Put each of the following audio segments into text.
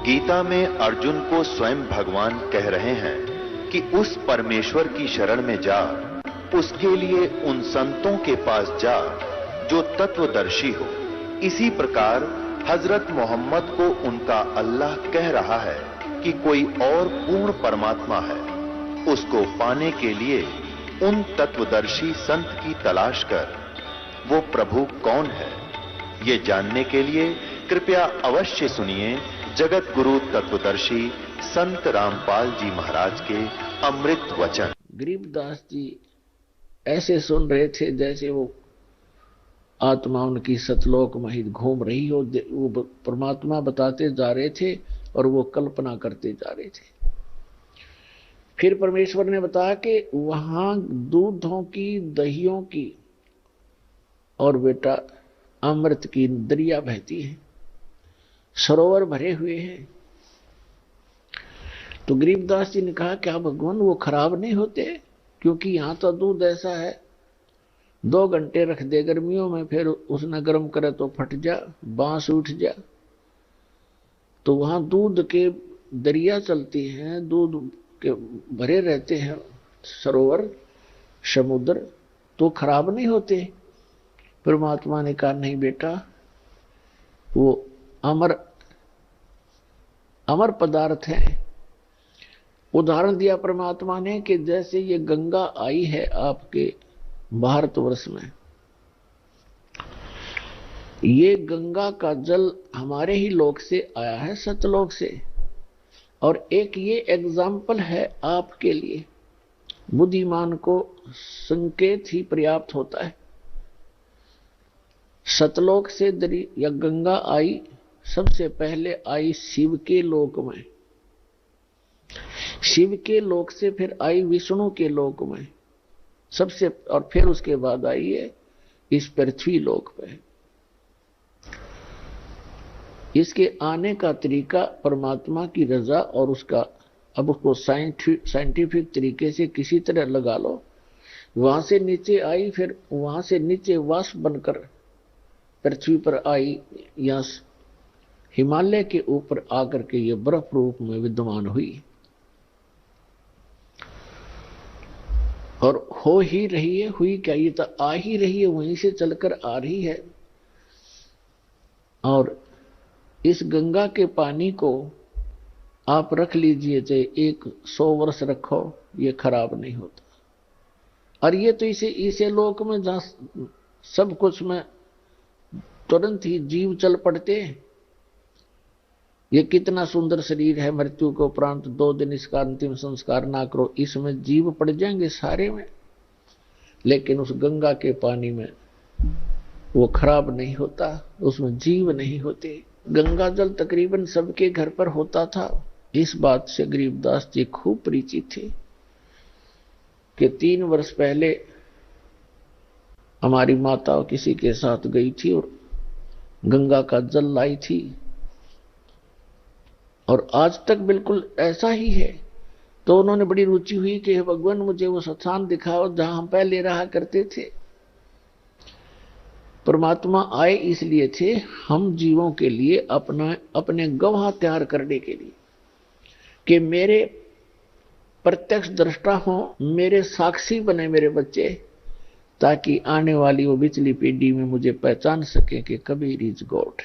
गीता में अर्जुन को स्वयं भगवान कह रहे हैं कि उस परमेश्वर की शरण में जा, उसके लिए उन संतों के पास जा जो तत्वदर्शी हो। इसी प्रकार हजरत मोहम्मद को उनका अल्लाह कह रहा है कि कोई और पूर्ण परमात्मा है। उसको पाने के लिए उन तत्वदर्शी संत की तलाश कर। वो प्रभु कौन है, ये जानने के लिए कृपया अवश्य सुनिए जगत गुरु तत्वदर्शी संत रामपाल जी महाराज के अमृत वचन। गरीबदास जी ऐसे सुन रहे थे जैसे वो आत्मा उनकी सतलोक में ही घूम रही हो। वो परमात्मा बताते जा रहे थे और वो कल्पना करते जा रहे थे। फिर परमेश्वर ने बताया कि वहां दूधों की, दहियों की और बेटा अमृत की दरिया बहती है, सरोवर भरे हुए हैं। तो गरीबदास जी ने कहा क्या भगवान वो खराब नहीं होते? क्योंकि यहां तो दूध ऐसा है 2 घंटे रख दे गर्मियों में, फिर उसने गर्म करे तो फट जा, बांस उठ जा। तो वहां दूध के दरिया चलती हैं, दूध के भरे रहते हैं सरोवर, समुद्र, तो खराब नहीं होते। परमात्मा ने कहा नहीं बेटा, वो अमर पदार्थ है। उदाहरण दिया परमात्मा ने कि जैसे ये गंगा आई है आपके भारतवर्ष में, ये गंगा का जल हमारे ही लोक से आया है, सतलोक से। और एक ये एग्जाम्पल है आपके लिए, बुद्धिमान को संकेत ही पर्याप्त होता है। सतलोक से या गंगा आई, सबसे पहले आई शिव के लोक में, शिव के लोक से फिर आई विष्णु के लोक में सबसे, और फिर उसके बाद आई है इस पृथ्वी लोक पे। इसके आने का तरीका परमात्मा की रजा और उसका, अब उसको साइंटिफिक तरीके से किसी तरह लगा लो। वहां से नीचे आई, फिर वहां से नीचे वाष्प बनकर पृथ्वी पर आई, या हिमालय के ऊपर आकर के ये बर्फ रूप में विद्यमान हुई और हो ही रही है। हुई क्या, ये तो आ ही रही है, वहीं से चलकर आ रही है। और इस गंगा के पानी को आप रख लीजिए, चाहे 100 वर्ष रखो, ये खराब नहीं होता। और ये तो इसे लोक में जहां सब कुछ में तुरंत ही जीव चल पड़ते हैं। ये कितना सुंदर शरीर है, मृत्यु के उपरांत 2 दिन इसका अंतिम संस्कार ना करो, इसमें जीव पड़ जाएंगे सारे में। लेकिन उस गंगा के पानी में वो खराब नहीं होता, उसमें जीव नहीं होते। गंगा जल तकरीबन सबके घर पर होता था। इस बात से गरीबदास जी खूब परिचित थे कि 3 वर्ष पहले हमारी माता किसी के साथ गई थी और गंगा का जल लाई थी, और आज तक बिल्कुल ऐसा ही है। तो उन्होंने बड़ी रुचि हुई कि भगवान मुझे वो स्थान दिखाओ जहां हम पहले रहा करते थे। परमात्मा आए इसलिए थे, हम जीवों के लिए अपने गवाह तैयार करने के लिए, कि मेरे प्रत्यक्ष दृष्टा हो, मेरे साक्षी बने मेरे बच्चे, ताकि आने वाली वो पिछली पीढ़ी में मुझे पहचान सके कि कबीर इज गॉड।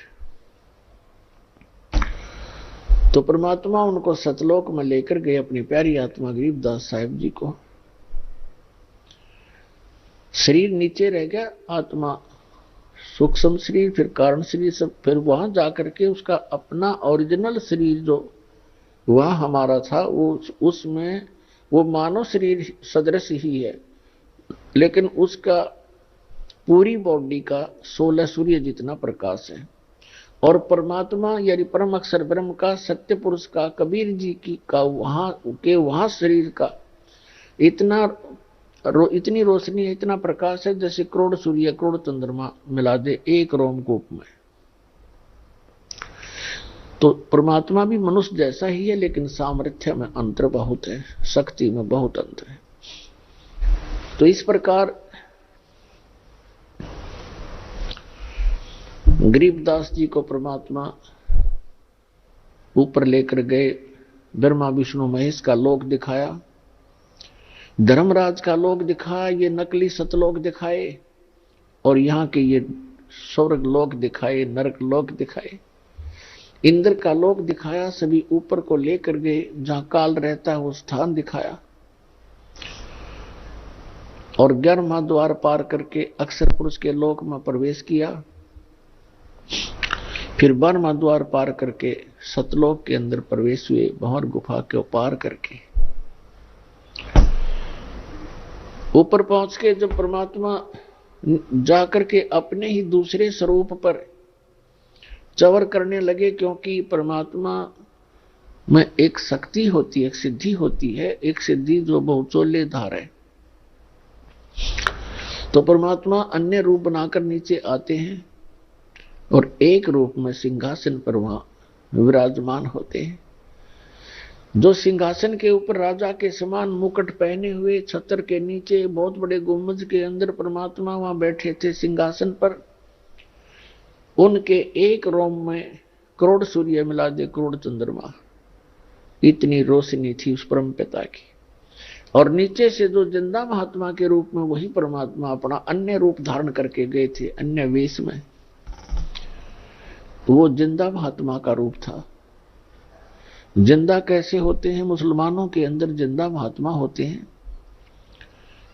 तो परमात्मा उनको सतलोक में लेकर गए, अपनी प्यारी आत्मा गरीबदास साहिब जी को। शरीर नीचे रह गया, आत्मा सूक्ष्म शरीर, फिर कारण शरीर, सब फिर वहां जाकर के उसका अपना ओरिजिनल शरीर जो वहां हमारा था, वो उसमें वो मानव शरीर सदृश ही है, लेकिन उसका पूरी बॉडी का 16 सूर्य जितना प्रकाश है। और परमात्मा यानी परम अक्षर ब्रह्म का, सत्य पुरुष का, कबीर जी की का वहां शरीर का इतनी रोशनी है, इतना प्रकाश है, जैसे करोड़ सूर्य करोड़ चंद्रमा मिला दे एक रोमकूप में। तो परमात्मा भी मनुष्य जैसा ही है, लेकिन सामर्थ्य में अंतर बहुत है, शक्ति में बहुत अंतर है। तो इस प्रकार गरीबदास जी को परमात्मा ऊपर लेकर गए, ब्रह्मा विष्णु महेश का लोक दिखाया, धर्मराज का लोक दिखाया, ये नकली सतलोक दिखाए, और यहाँ के ये स्वर्ग लोक दिखाए, नरक लोक दिखाए, इंद्र का लोक दिखाया, सभी ऊपर को लेकर गए, जहां काल रहता है वो स्थान दिखाया, और 11वां द्वार पार करके अक्षर पुरुष के लोक में प्रवेश किया। फिर 12वां द्वार पार करके सतलोक के अंदर प्रवेश हुए, भंवर गुफा के पार करके। ऊपर पहुंच के जब परमात्मा जाकर के अपने ही दूसरे स्वरूप पर चवर करने लगे, क्योंकि परमात्मा में एक शक्ति होती है, एक सिद्धि होती है, एक सिद्धि जो बहुचोले धार है। तो परमात्मा अन्य रूप बनाकर नीचे आते हैं और एक रूप में सिंहासन पर वहां विराजमान होते हैं। जो सिंहासन के ऊपर राजा के समान मुकुट पहने हुए, छत्र के नीचे बहुत बड़े गुंबज के अंदर परमात्मा वहां बैठे थे सिंहासन पर, उनके एक रोम में करोड़ सूर्य मिला दे करोड़ चंद्रमा, इतनी रोशनी थी उस परम पिता की। और नीचे से जो जिंदा महात्मा के रूप में वही परमात्मा अपना अन्य रूप धारण करके गए थे, अन्य वेश में, वो जिंदा महात्मा का रूप था। जिंदा कैसे होते हैं? मुसलमानों के अंदर जिंदा महात्मा होते हैं,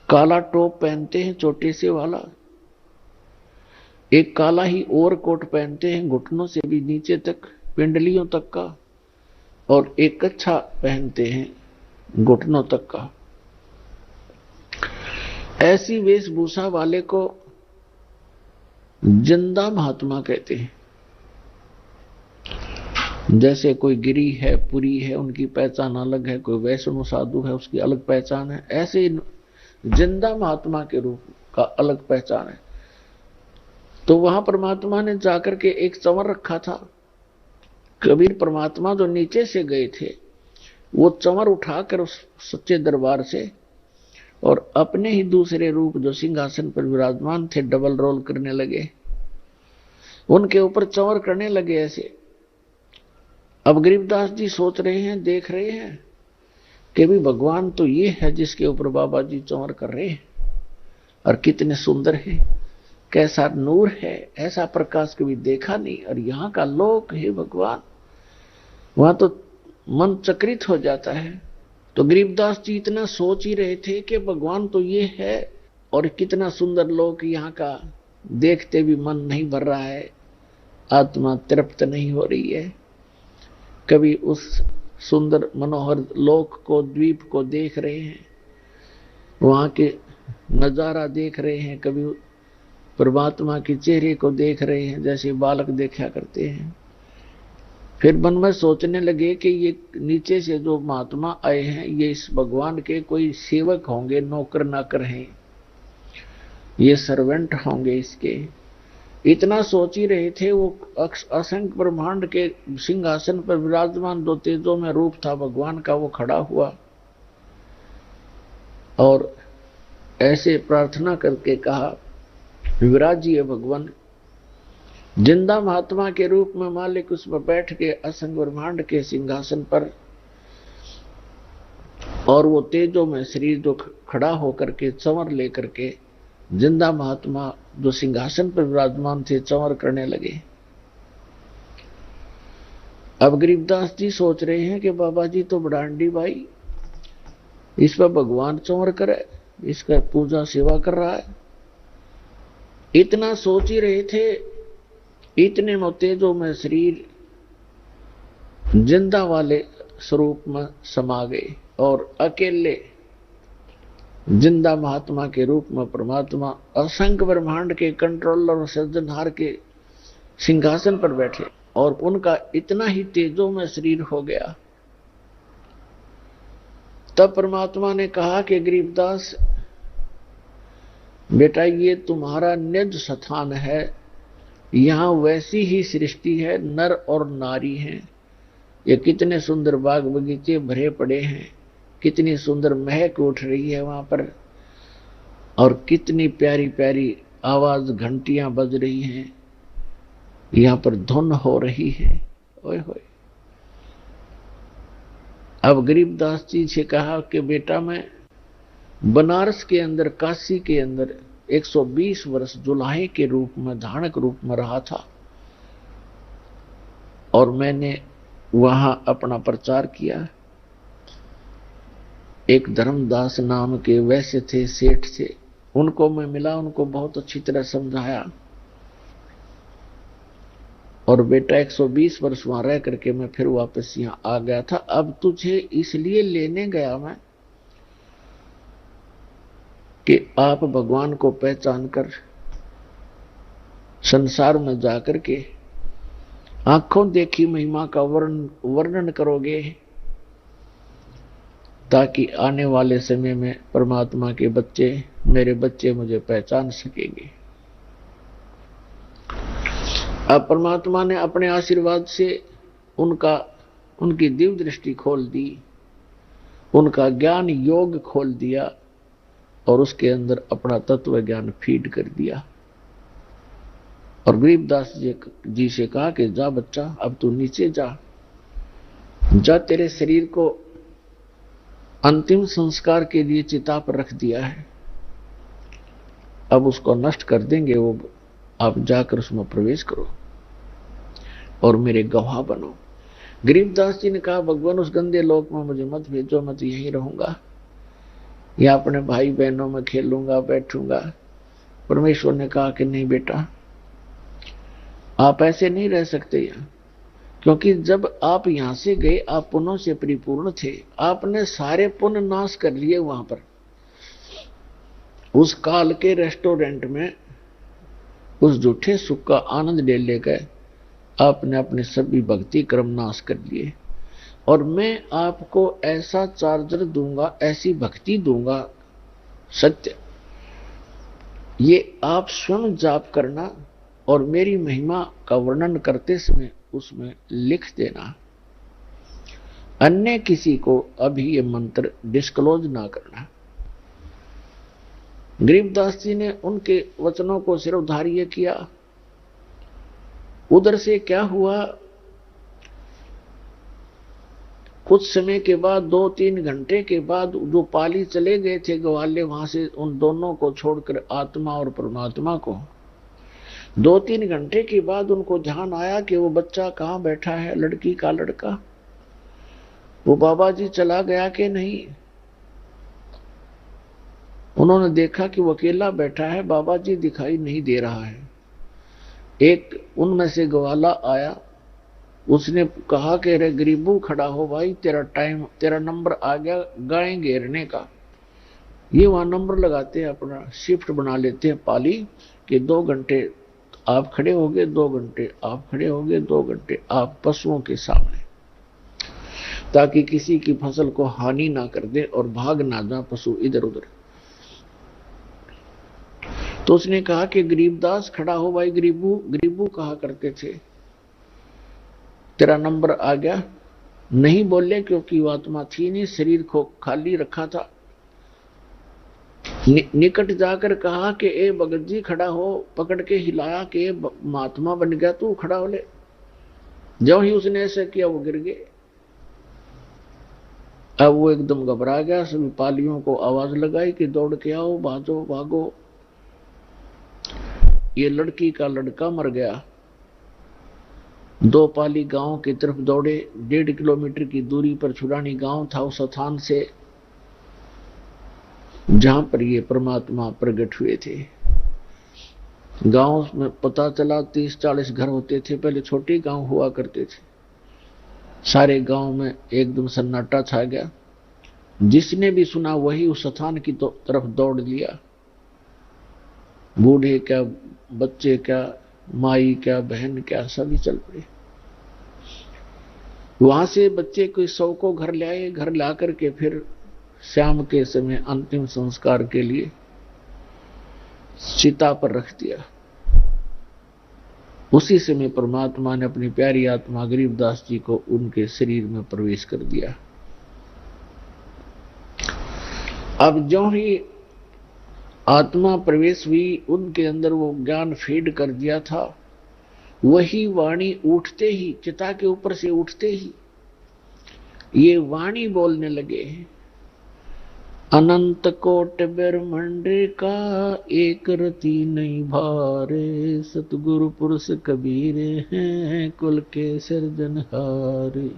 काला टोप पहनते हैं छोटे से वाला, एक काला ही ओवर कोट पहनते हैं घुटनों से भी नीचे तक, पिंडलियों तक का, और एक कच्छा पहनते हैं घुटनों तक का। ऐसी वेशभूषा वाले को जिंदा महात्मा कहते हैं। जैसे कोई गिरी है, पुरी है, उनकी पहचान अलग है, कोई वैष्णव साधु है, उसकी अलग पहचान है, ऐसे जिंदा महात्मा के रूप का अलग पहचान है। तो वहां परमात्मा ने जाकर के एक चंवर रखा था। कबीर परमात्मा जो नीचे से गए थे, वो चंवर उठाकर उस सच्चे दरबार से और अपने ही दूसरे रूप जो सिंहासन पर विराजमान थे डबल रोल करने लगे, उनके ऊपर चंवर करने लगे ऐसे। अब गरीबदास जी सोच रहे हैं, देख रहे हैं कि भी भगवान तो ये है जिसके ऊपर बाबा जी चंवर कर रहे हैं, और कितने सुंदर है, कैसा नूर है, ऐसा प्रकाश कभी देखा नहीं, और यहाँ का लोक है भगवान। वहां तो मन चक्रित हो जाता है। तो गरीबदास जी इतना सोच ही रहे थे कि भगवान तो ये है, और कितना सुंदर लोक यहाँ का, देखते भी मन नहीं भर रहा है, आत्मा तृप्त नहीं हो रही है। कभी उस सुंदर मनोहर लोक को, द्वीप को देख रहे हैं, वहां के नजारा देख रहे हैं, कभी परमात्मा के चेहरे को देख रहे हैं जैसे बालक देखा करते हैं। फिर मन में सोचने लगे कि ये नीचे से जो महात्मा आए हैं, ये इस भगवान के कोई सेवक होंगे, नौकर नाकर हैं, ये सर्वेंट होंगे इसके। इतना सोच ही रहे थे। वो असंख्य ब्रह्मांड के सिंहासन पर विराजमान दो तेजों में रूप था भगवान का, वो खड़ा हुआ और ऐसे प्रार्थना करके कहा, विराजिए भगवान। जिंदा महात्मा के रूप में मालिक उस पर बैठ के असंख्य ब्रह्मांड के सिंहासन पर, और वो तेजों में शरीर जो खड़ा होकर के चंवर लेकर के जिंदा महात्मा जो सिंहासन पर विराजमान थे चंवर करने लगे। अब गरीबदास जी सोच रहे हैं कि बाबा जी तो बड़ांडी भाई, इस पर भगवान चंवर करे, इसका पूजा सेवा कर रहा है। इतना सोच ही रहे थे, इतने में तेजों में शरीर जिंदा वाले स्वरूप में समा गए, और अकेले जिंदा महात्मा के रूप में परमात्मा असंख्य ब्रह्मांड के कंट्रोलर और सृजनहार के सिंहासन पर बैठे, और उनका इतना ही तेजों में शरीर हो गया। तब परमात्मा ने कहा कि गरीबदास बेटा, ये तुम्हारा निज स्थान है, यहां वैसी ही सृष्टि है, नर और नारी हैं, ये कितने सुंदर बाग बगीचे भरे पड़े हैं, कितनी सुंदर महक उठ रही है वहां पर, और कितनी प्यारी प्यारी आवाज घंटियां बज रही हैं, यहां पर धुन हो रही है। ओए होए, अब गरीबदास जी से कहा कि बेटा मैं बनारस के अंदर, काशी के अंदर 120 वर्ष जुलाहे के रूप में, धारक रूप में रहा था और मैंने वहां अपना प्रचार किया। एक धर्मदास नाम के वैश्य थे, सेठ थे, उनको मैं मिला, उनको बहुत अच्छी तरह समझाया और बेटा 120 वर्ष वहां रह करके मैं फिर वापस यहां आ गया था। अब तुझे इसलिए लेने गया मैं कि आप भगवान को पहचान कर संसार में जाकर के आंखों देखी महिमा का वर्णन करोगे, ताकि आने वाले समय में परमात्मा के बच्चे, मेरे बच्चे मुझे पहचान सकेंगे। अब परमात्मा ने अपने आशीर्वाद से उनकी दिव्य दृष्टि खोल दी, उनका ज्ञान योग खोल दिया और उसके अंदर अपना तत्व ज्ञान फीड कर दिया। और गरीबदास जी से कहा कि जा बच्चा, अब तू नीचे जा, तेरे शरीर को अंतिम संस्कार के लिए चिता पर रख दिया है, अब उसको नष्ट कर देंगे, वो आप जाकर उसमें प्रवेश करो और मेरे गवाह बनो। गरीबदास जी ने कहा भगवान उस गंदे लोक में मुझे मत भेजो, मैं तो यहीं रहूंगा या अपने भाई बहनों में खेलूंगा, बैठूंगा। परमेश्वर ने कहा कि नहीं बेटा, आप ऐसे नहीं रह सकते यहाँ, क्योंकि जब आप यहां से गए आप पुण्यों से परिपूर्ण थे, आपने सारे पुण्य नाश कर लिए वहां पर। उस काल के रेस्टोरेंट में उस झूठे सुख का आनंद ले लेकर आपने अपने सभी भक्ति क्रम नाश कर लिए, और मैं आपको ऐसा चार्जर दूंगा, ऐसी भक्ति दूंगा सत्य, ये आप स्वयं जाप करना और मेरी महिमा का वर्णन करते समय उसमें लिख देना, अन्य किसी को अभी ये मंत्र डिस्क्लोज ना करना। गरीबदास जी ने उनके वचनों को सिरोधार्य किया। उधर से क्या हुआ, कुछ समय के बाद, 2-3 घंटे के बाद, जो पाली चले गए थे ग्वाले, वहां से उन दोनों को छोड़कर आत्मा और परमात्मा को, 2-3 घंटे के बाद उनको ध्यान आया कि वो बच्चा कहां बैठा है, लड़की का लड़का, वो बाबा जी चला गया कि नहीं। उन्होंने देखा कि वो अकेला बैठा है, बाबा जी दिखाई नहीं दे रहा है। एक उनमें से ग्वाला आया, उसने कहा कि अरे गरीबू खड़ा हो भाई, तेरा नंबर आ गया गाय घेरने का। ये वहां नंबर लगाते हैं, अपना शिफ्ट बना लेते हैं पाली कि 2 घंटे आप खड़े होगे, 2 घंटे आप खड़े होगे, 2 घंटे आप पशुओं के सामने, ताकि किसी की फसल को हानि ना कर दे और भाग ना जा पशु इधर उधर। तो उसने कहा कि गरीबदास खड़ा हो भाई, गरीबू कहा करते थे, तेरा नंबर आ गया। नहीं बोले क्योंकि वो आत्मा थी नहीं, शरीर को खाली रखा था। निकट जाकर कहा कि ए भगत जी खड़ा हो, पकड़ के हिलाया कि महात्मा बन गया तू, खड़ा हो ले। जब ही उसने ऐसा किया वो गिर गए। अब वो एकदम घबरा गया, सभी पालियों को आवाज लगाई कि दौड़ के आओ, भागो भागो, ये लड़की का लड़का मर गया। 2 पाली गांव की तरफ दौड़े। 1.5 किलोमीटर की दूरी पर छुड़ानी गांव था, उस स्थान से जहां पर ये परमात्मा प्रकट हुए थे। गांव में पता चला 30-40 घर होते थे, पहले छोटे गांव हुआ करते थे। सारे गांव में एकदम सन्नाटा छा गया। जिसने भी सुना वही उस स्थान की तरफ दौड़ लिया। बूढ़े क्या, बच्चे क्या, माई क्या, बहन क्या, सभी चल पड़े। वहां से बच्चे को 100 को घर ले आए। घर ला करके फिर शाम के समय अंतिम संस्कार के लिए चिता पर रख दिया। उसी समय परमात्मा ने अपनी प्यारी आत्मा गरीबदास जी को उनके शरीर में प्रवेश कर दिया। अब जो ही आत्मा प्रवेश हुई, उनके अंदर वो ज्ञान फीड कर दिया था। वही वाणी उठते ही, चिता के ऊपर से उठते ही ये वाणी बोलने लगे, अनंत कोट ब्रह्मांड का एक रति नहीं भारे, सतगुरु पुरुष कबीर हैं कुल के सिरजनहारे।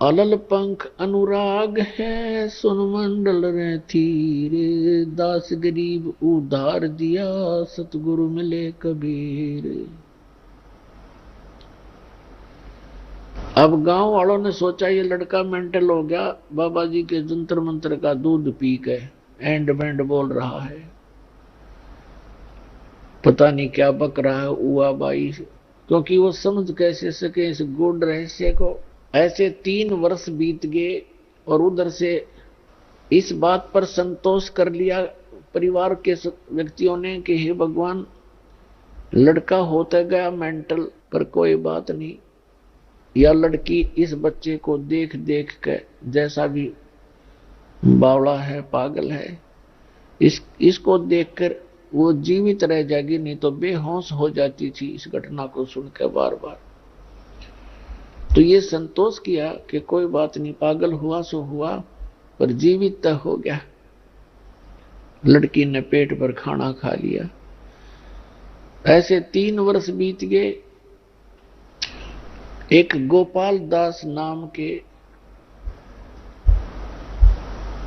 अलल पंख अनुराग है सुन मंडल रे थीरे, दास गरीब उधार दिया सतगुरु मिले कबीर। अब गांव वालों ने सोचा ये लड़का मेंटल हो गया, बाबा जी के जंतर मंत्र का दूध पी के एंड बैंड बोल रहा है, पता नहीं क्या बक रहा है उआ बाई, क्योंकि वो समझ कैसे सके इस गूढ़ रहस्य को। ऐसे 3 वर्ष बीत गए और उधर से इस बात पर संतोष कर लिया परिवार के व्यक्तियों ने कि हे भगवान, लड़का होता गया मेंटल, पर कोई बात नहीं, या लड़की इस बच्चे को देख देख के जैसा भी बावड़ा है, पागल है, इसको देखकर वो जीवित रह जाएगी, नहीं तो बेहोश हो जाती थी इस घटना को सुनकर बार बार। तो ये संतोष किया कि कोई बात नहीं, पागल हुआ सो हुआ, पर जीवित तक हो गया। लड़की ने पेट पर खाना खा लिया। ऐसे 3 वर्ष बीत गए। एक गोपाल दास नाम के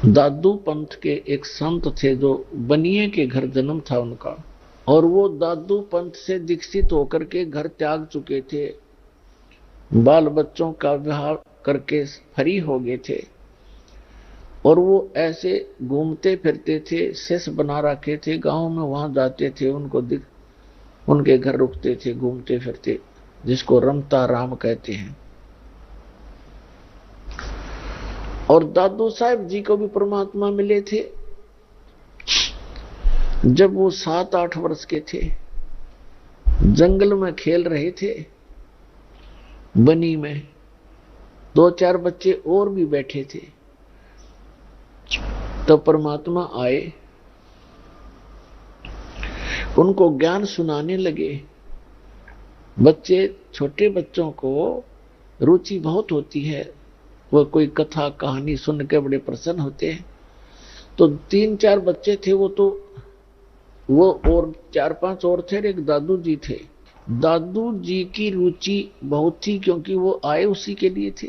दादू पंथ के एक संत थे, जो बनिए के घर जन्म था उनका, और वो दादू पंथ से दीक्षित होकर के घर त्याग चुके थे, बाल बच्चों का विवाह करके फ्री हो गए थे, और वो ऐसे घूमते फिरते थे, शिष्य बना रखे थे, गांव में वहां जाते थे, उनके घर रुकते थे, घूमते फिरते, जिसको रमता राम कहते हैं। और दादू साहब जी को भी परमात्मा मिले थे जब वो 7-8 वर्ष के थे, जंगल में खेल रहे थे, बनी में 2-4 बच्चे और भी बैठे थे। तो परमात्मा आए, उनको ज्ञान सुनाने लगे। बच्चे, छोटे बच्चों को रुचि बहुत होती है, वो कोई कथा कहानी सुन के बड़े प्रसन्न होते हैं। तो 3-4 बच्चे थे, वो और 4-5 और थे, एक दादू जी थे। दादू जी की रुचि बहुत थी, क्योंकि वो आए उसी के लिए थे।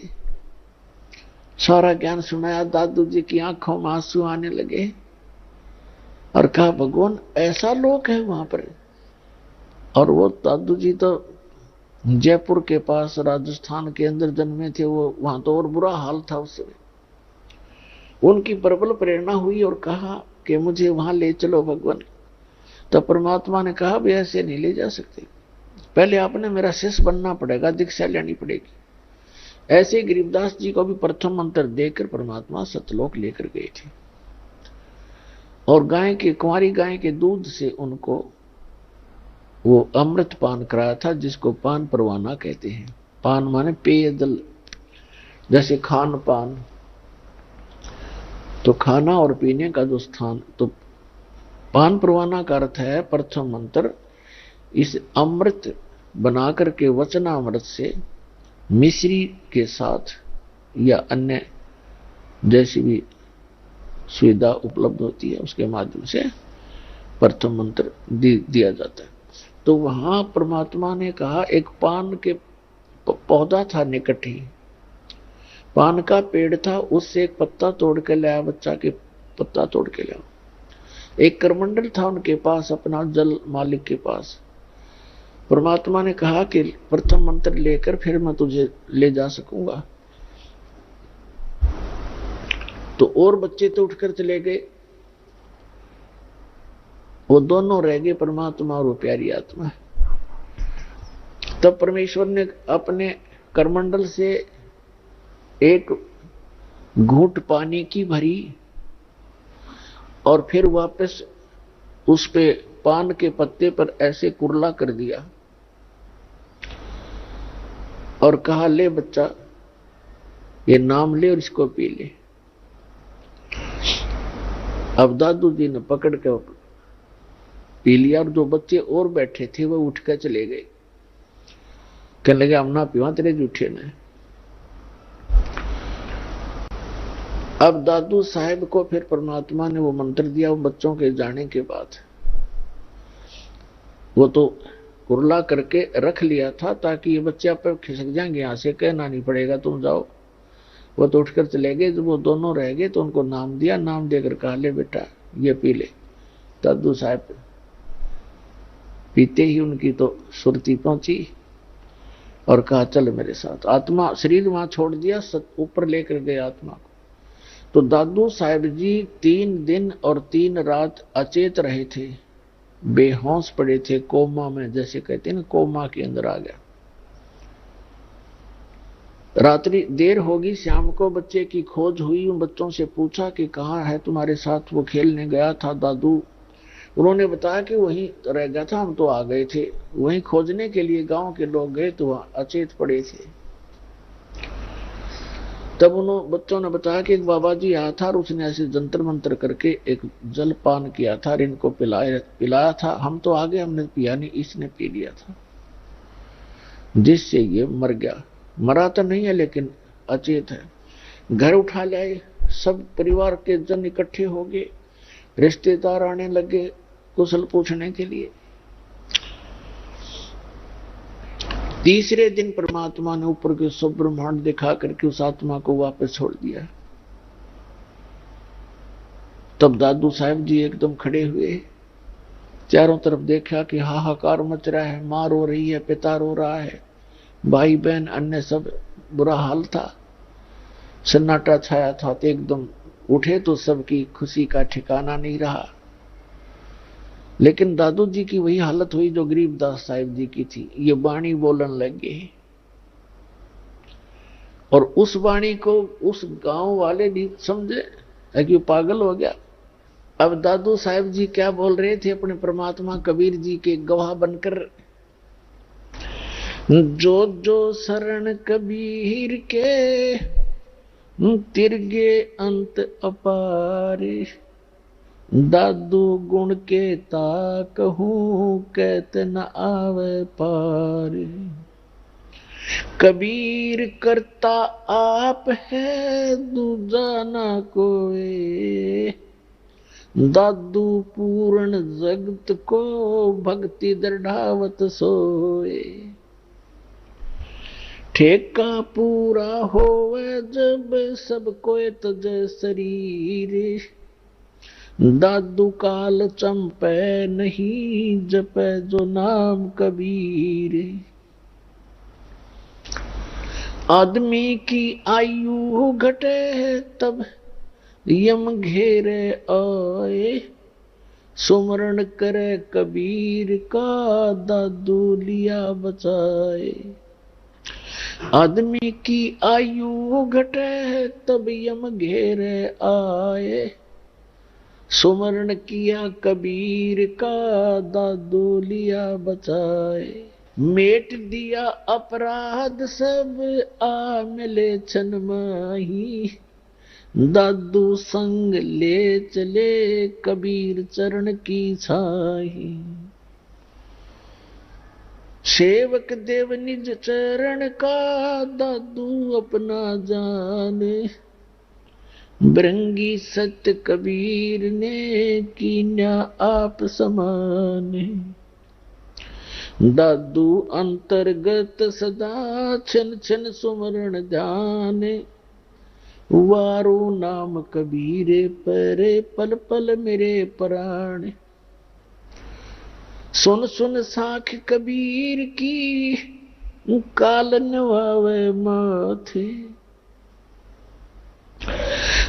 सारा ज्ञान सुनाया, दादू जी की आंखों में आंसू आने लगे और कहा, भगवान ऐसा लोग है वहां पर। और वो दादू जी तो जयपुर के पास राजस्थान के अंदर जन्मे थे, वो वहां तो और बुरा हाल था उस समय। उनकी प्रबल प्रेरणा हुई और कहा कि मुझे वहां ले चलो भगवान। तो परमात्मा ने कहा, भी ऐसे नहीं ले जा सकते, पहले आपने मेरा शिष्य बनना पड़ेगा, दीक्षा लेनी पड़ेगी। ऐसे गरीबदास जी को भी प्रथम मंत्र देकर परमात्मा सतलोक लेकर गए थे, और कुंवारी गाय के दूध से उनको वो अमृत पान कराया था, जिसको पान परवाना कहते हैं। पान माने पेयजल, जैसे खान पान, तो खाना और पीने का जो स्थान, तो पान परवाना का अर्थ है प्रथम मंत्र इस अमृत बनाकर के वचनामृत से मिश्री के साथ या अन्य जैसी भी सुविधा उपलब्ध होती है उसके माध्यम से प्रथम मंत्र दिया जाता है। तो वहां परमात्मा ने कहा, एक पान के पौधा था निकट ही, पान का पेड़ था, उससे एक पत्ता तोड़ के लाया, बच्चा के पत्ता तोड़ के लाया। एक करमंडल था उनके पास, अपना जल मालिक के पास। परमात्मा ने कहा कि प्रथम मंत्र लेकर फिर मैं तुझे ले जा सकूंगा। तो और बच्चे तो उठकर चले गए, वो दोनों रह गए, परमात्मा और वो प्यारी आत्मा। तब परमेश्वर ने अपने करमंडल से एक घूंट पानी की भरी और फिर वापस उस पे पान के पत्ते पर ऐसे कुरला कर दिया और कहा, ले बच्चा, ये नाम ले और इसको पी ले। अब दादू जी ने पकड़ के पी लिया, और जो बच्चे और बैठे थे वो उठ कर चले गए, कहने लगे, हम ना पीवा तेरे जूठे ने। अब दादू साहब को फिर परमात्मा ने वो मंत्र दिया, वो बच्चों के जाने के बाद वो तो कुरला करके रख लिया था ताकि ये बच्चे आप खिसक जाएंगे, यहां से कहना नहीं पड़ेगा तुम जाओ। वो तो उठकर चले गए। जब वो दोनों रह गए तो उनको नाम दिया, नाम देकर कहा ले बेटा ये पी ले। दादू साहब पीते ही उनकी तो सुरती पहुंची और कहा चल मेरे साथ। आत्मा शरीर वहां छोड़ दिया, ऊपर लेकर गए आत्मा को। तो दादू साहब जी 3 दिन और 3 रात अचेत रहे थे, बेहोश पड़े थे, कोमा में, जैसे कहते हैं ना कोमा के अंदर आ गया। रात्रि देर होगी, शाम को बच्चे की खोज हुई। उन बच्चों से पूछा कि कहाँ है तुम्हारे साथ वो खेलने गया था दादू। उन्होंने बताया कि वहीं रह गया था, हम तो आ गए थे। वहीं खोजने के लिए गांव के लोग गए तो वहां अचेत पड़े थे। तब उन बच्चों ने बताया कि एक बाबा जी आया था और उसने ऐसे जंतर मंतर करके एक जल पान किया था और इनको पिलाया था। हम तो आगे हमने पिया नहीं, इसने पी लिया था, जिससे ये मर गया। मरा तो नहीं है लेकिन अचेत है। घर उठा लाए, सब परिवार के जन इकट्ठे हो गए, रिश्तेदार आने लगे कुशल पूछने के लिए। तीसरे दिन परमात्मा ने ऊपर के सब ब्रह्मांड दिखा करके उस आत्मा को वापस छोड़ दिया। तब दादू साहब जी एकदम खड़े हुए, चारों तरफ देखा कि हाहाकार मच रहा है, मां रो रही है, पिता रो रहा है, भाई बहन अन्य सब बुरा हाल था, सन्नाटा छाया था। तो एकदम उठे तो सबकी खुशी का ठिकाना नहीं रहा। लेकिन दादू जी की वही हालत हुई जो गरीबदास साहिब जी की थी, ये वाणी बोलन लगे और उस वाणी को उस गांव वाले नहीं समझे कि वो पागल हो गया। अब दादू साहिब जी क्या बोल रहे थे अपने परमात्मा कबीर जी के गवाह बनकर, जो जो शरण कबीर के तिरगे अंत अपार, दादू गुण के ताकहूं कहत न आवे पार। कबीर करता आप है दूजा ना कोई, दादू पूर्ण जगत को भक्ति दृढ़ावत सोए। ठेका पूरा होवे जब सब कोई तज शरीर, दादू काल चंपे नहीं जपे जो नाम कबीर। आदमी की आयु घटे तब यम घेरे आए, सुमरण करे कबीर का दादू लिया बचाए। आदमी की आयु घटे तब यम घेरे आए, सुमरण किया कबीर का दादू लिया बचाए। मेट दिया अपराध सब आ मिले छन माही, दादू संग ले चले कबीर चरण की छाही। सेवक देव निज चरण का दादू अपना जाने, बृंगी सत्य कबीर ने कीन्या आप समाने। दादू अंतर्गत सदा छन छन सुमरण ध्याने, वारो नाम कबीरे परे पल पल मेरे प्राण। सुन सुन साख कबीर की काल नवावे माथे,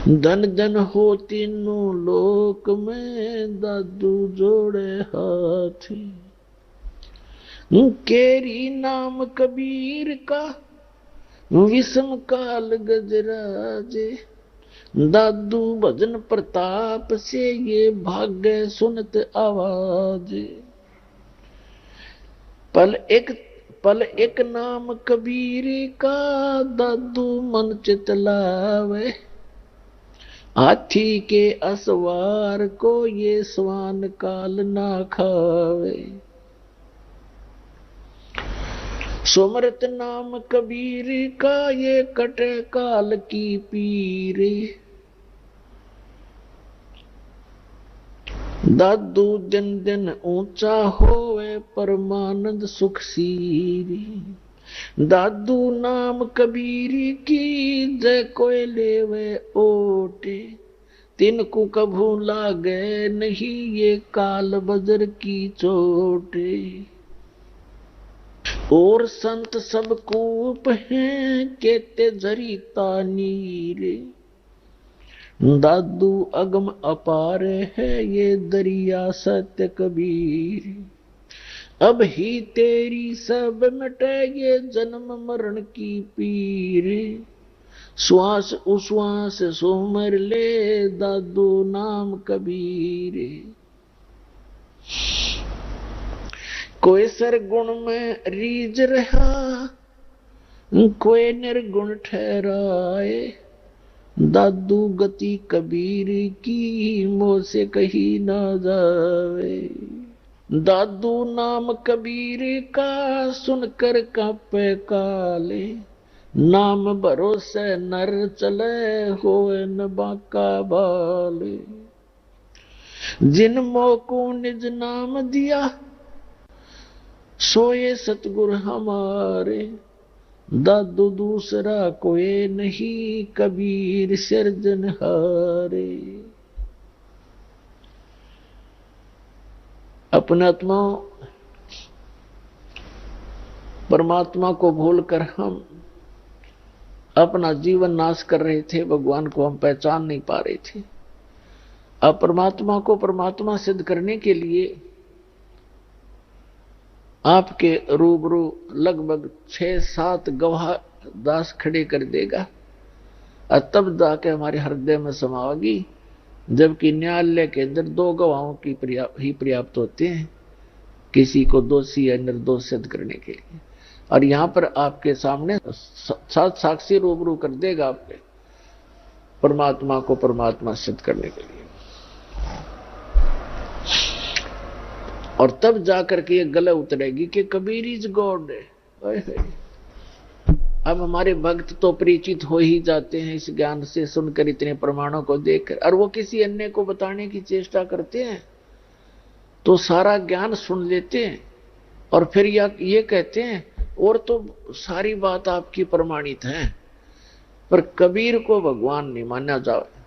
धन धन हो तीनों लोक में दादू जोड़े हाथी। केरी नाम कबीर का विषम काल गजराजे, दादू भजन प्रताप से ये भाग्य सुनत आवाज। पल एक नाम कबीर का दादू मन चितलावे, हाथी के असवार को ये स्वान काल ना खावे। सुमरत नाम कबीर का ये कटे काल की पीरे, दादू दिन दिन ऊंचा होवे परमानंद सुख सीरी। दादू नाम कबीरी की जय कोय लेवे ओटे। तिनको कभू लागे नहीं ये काल बजर की चोटे। और संत सब कूप हैं केते जरीता नीरे। दादू अगम अपार है ये दरिया सत्य कबीर। अब ही तेरी सब मिटे ये जन्म मरण की पीर। श्वास उश्वास सुमर ले दादू नाम कबीर। कोई सरगुण में रीझ रहा कोई निर्गुण ठहराए। दादू गति कबीर की मोह से कही ना जावे। दादू नाम कबीर का सुनकर कांपे काले। नाम भरोसे नर चले होए न बाका बाले। जिन मोह को निज नाम दिया सोए सतगुरु हमारे। दादू दूसरा कोई नहीं कबीर सिरजनहारे। अपने आत्मा परमात्मा को भूलकर हम अपना जीवन नाश कर रहे थे। भगवान को हम पहचान नहीं पा रहे थे। अब परमात्मा को परमात्मा सिद्ध करने के लिए आपके रूबरू लगभग 6-7 गवाह दास खड़े कर देगा और तब जाके हमारे हृदय में समाओगी। जबकि न्यायालय के अंदर 2 गवाहों की ही पर्याप्त होते हैं किसी को दोषी या निर्दोष सिद्ध करने के लिए। और यहां पर आपके सामने 7 साक्षी रूबरू कर देगा आपके परमात्मा को परमात्मा सिद्ध करने के लिए। और तब जाकर के ये गले उतरेगी कि कबीर इज गॉड। अब हमारे भक्त तो परिचित हो ही जाते हैं इस ज्ञान से, सुनकर इतने प्रमाणों को देखकर, और वो किसी अन्य को बताने की चेष्टा करते हैं तो सारा ज्ञान सुन लेते हैं और फिर ये कहते हैं और तो सारी बात आपकी प्रमाणित है, पर कबीर को भगवान नहीं माना जाए।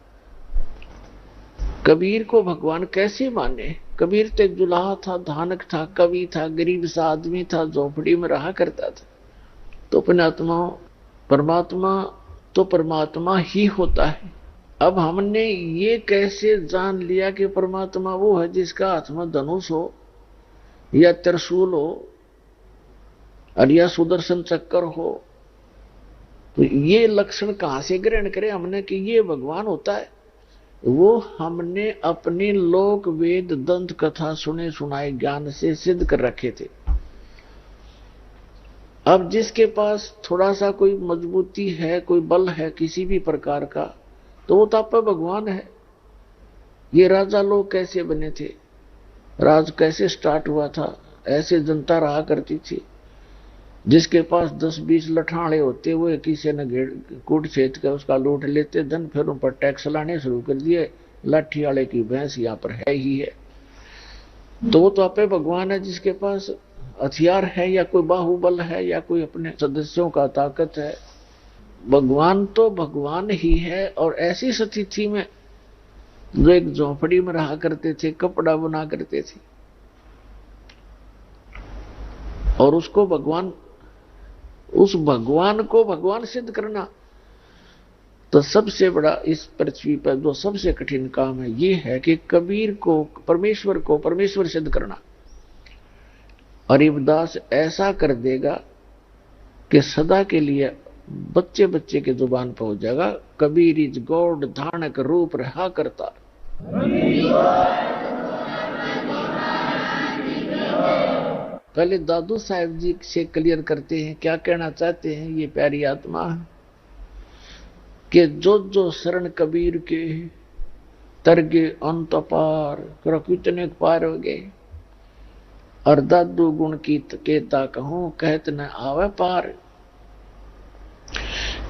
कबीर को भगवान कैसे माने? कबीर तो जुलाहा था, धानक था, कवि था, गरीब सा आदमी था, झोपड़ी में रहा करता था। तो अपने आत्मा परमात्मा तो परमात्मा ही होता है। अब हमने ये कैसे जान लिया कि परमात्मा वो है जिसका हाथ में धनुष हो या त्रिशूल हो और या सुदर्शन चक्र हो? तो ये लक्षण कहां से ग्रहण करें हमने कि ये भगवान होता है? वो हमने अपने लोक वेद दंत कथा सुने सुनाए ज्ञान से सिद्ध कर रखे थे। अब जिसके पास थोड़ा सा कोई मजबूती है, कोई बल है किसी भी प्रकार का, तो वो तो आप भगवान है। ये राजा लोग कैसे बने थे, राज कैसे स्टार्ट हुआ था, ऐसे जनता रहा करती थी। जिसके पास 10-20 लठाड़े होते हुए किसी ने कूट छेद कर उसका लूट लेते धन, फिर उन पर टैक्स लाने शुरू कर दिए। लाठी वाले की भैंस यहाँ पर है ही है। तो वो तो आपे भगवान है जिसके पास हथियार है या कोई बाहुबल है या कोई अपने सदस्यों का ताकत है। भगवान तो भगवान ही है। और ऐसी स्थिति में जो एक झोपड़ी में रहा करते थे, कपड़ा बना करते थे, और उसको भगवान, उस भगवान को भगवान सिद्ध करना, तो सबसे बड़ा इस पृथ्वी पर जो सबसे कठिन काम है ये है कि कबीर को परमेश्वर सिद्ध करना। और इब्दास ऐसा कर देगा कि सदा के लिए बच्चे बच्चे के जुबान पर हो जाएगा, कबीर इज गॉड, धानक रूप रहा करता। पहले दादू साहब जी से क्लियर करते हैं क्या कहना चाहते हैं ये प्यारी आत्मा, कि जो जो शरण कबीर के तरगे अंत पार, कितने पार हो गए। और दादू गुण की केता कहूं कहत न आवे पार।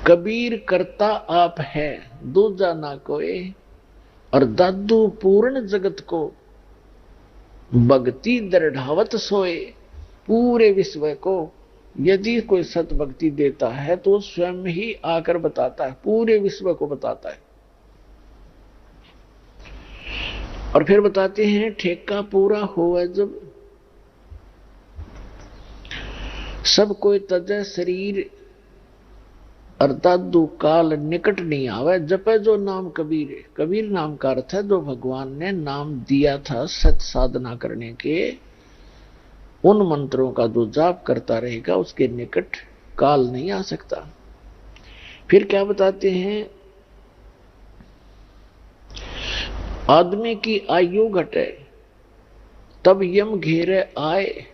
कबीर करता आप है दूजा ना कोई, और दादू पूर्ण जगत को भक्ति दृढ़ावत सोए। पूरे विश्व को यदि कोई सत भक्ति देता है तो स्वयं ही आकर बताता है, पूरे विश्व को बताता है। और फिर बताते हैं ठेका पूरा हुआ जब, सब कोई तजय शरीर अर्थात दो काल निकट नहीं आवे। जपे जो नाम कबीर, कबीर नाम का अर्थ है जो भगवान ने नाम दिया था सत साधना करने के, उन मंत्रों का जो जाप करता रहेगा उसके निकट काल नहीं आ सकता। फिर क्या बताते हैं, आदमी की आयु घटे तब यम घेरे आए।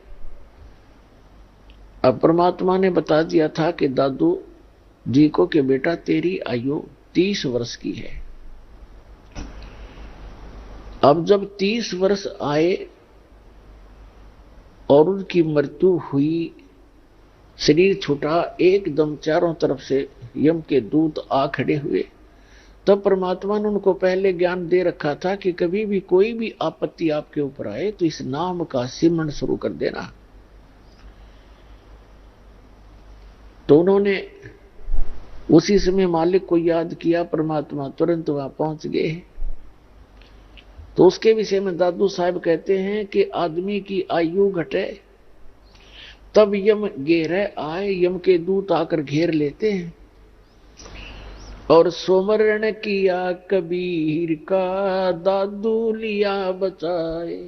अब परमात्मा ने बता दिया था कि दादू जी को कि बेटा तेरी आयु 30 वर्ष की है। अब जब 30 वर्ष आए और उनकी मृत्यु हुई, शरीर छूटा, एकदम चारों तरफ से यम के दूत आ खड़े हुए, तब परमात्मा ने उनको पहले ज्ञान दे रखा था कि कभी भी कोई भी आपत्ति आपके ऊपर आए तो इस नाम का सिमरन शुरू कर देना। तो उन्होंने उसी समय मालिक को याद किया, परमात्मा तुरंत वहां पहुंच गए। तो उसके विषय में दादू साहब कहते हैं कि आदमी की आयु घटे तब यम घेरे आए, यम के दूत आकर घेर लेते हैं। और सुमरण किया कबीर का दादू लिया बचाए।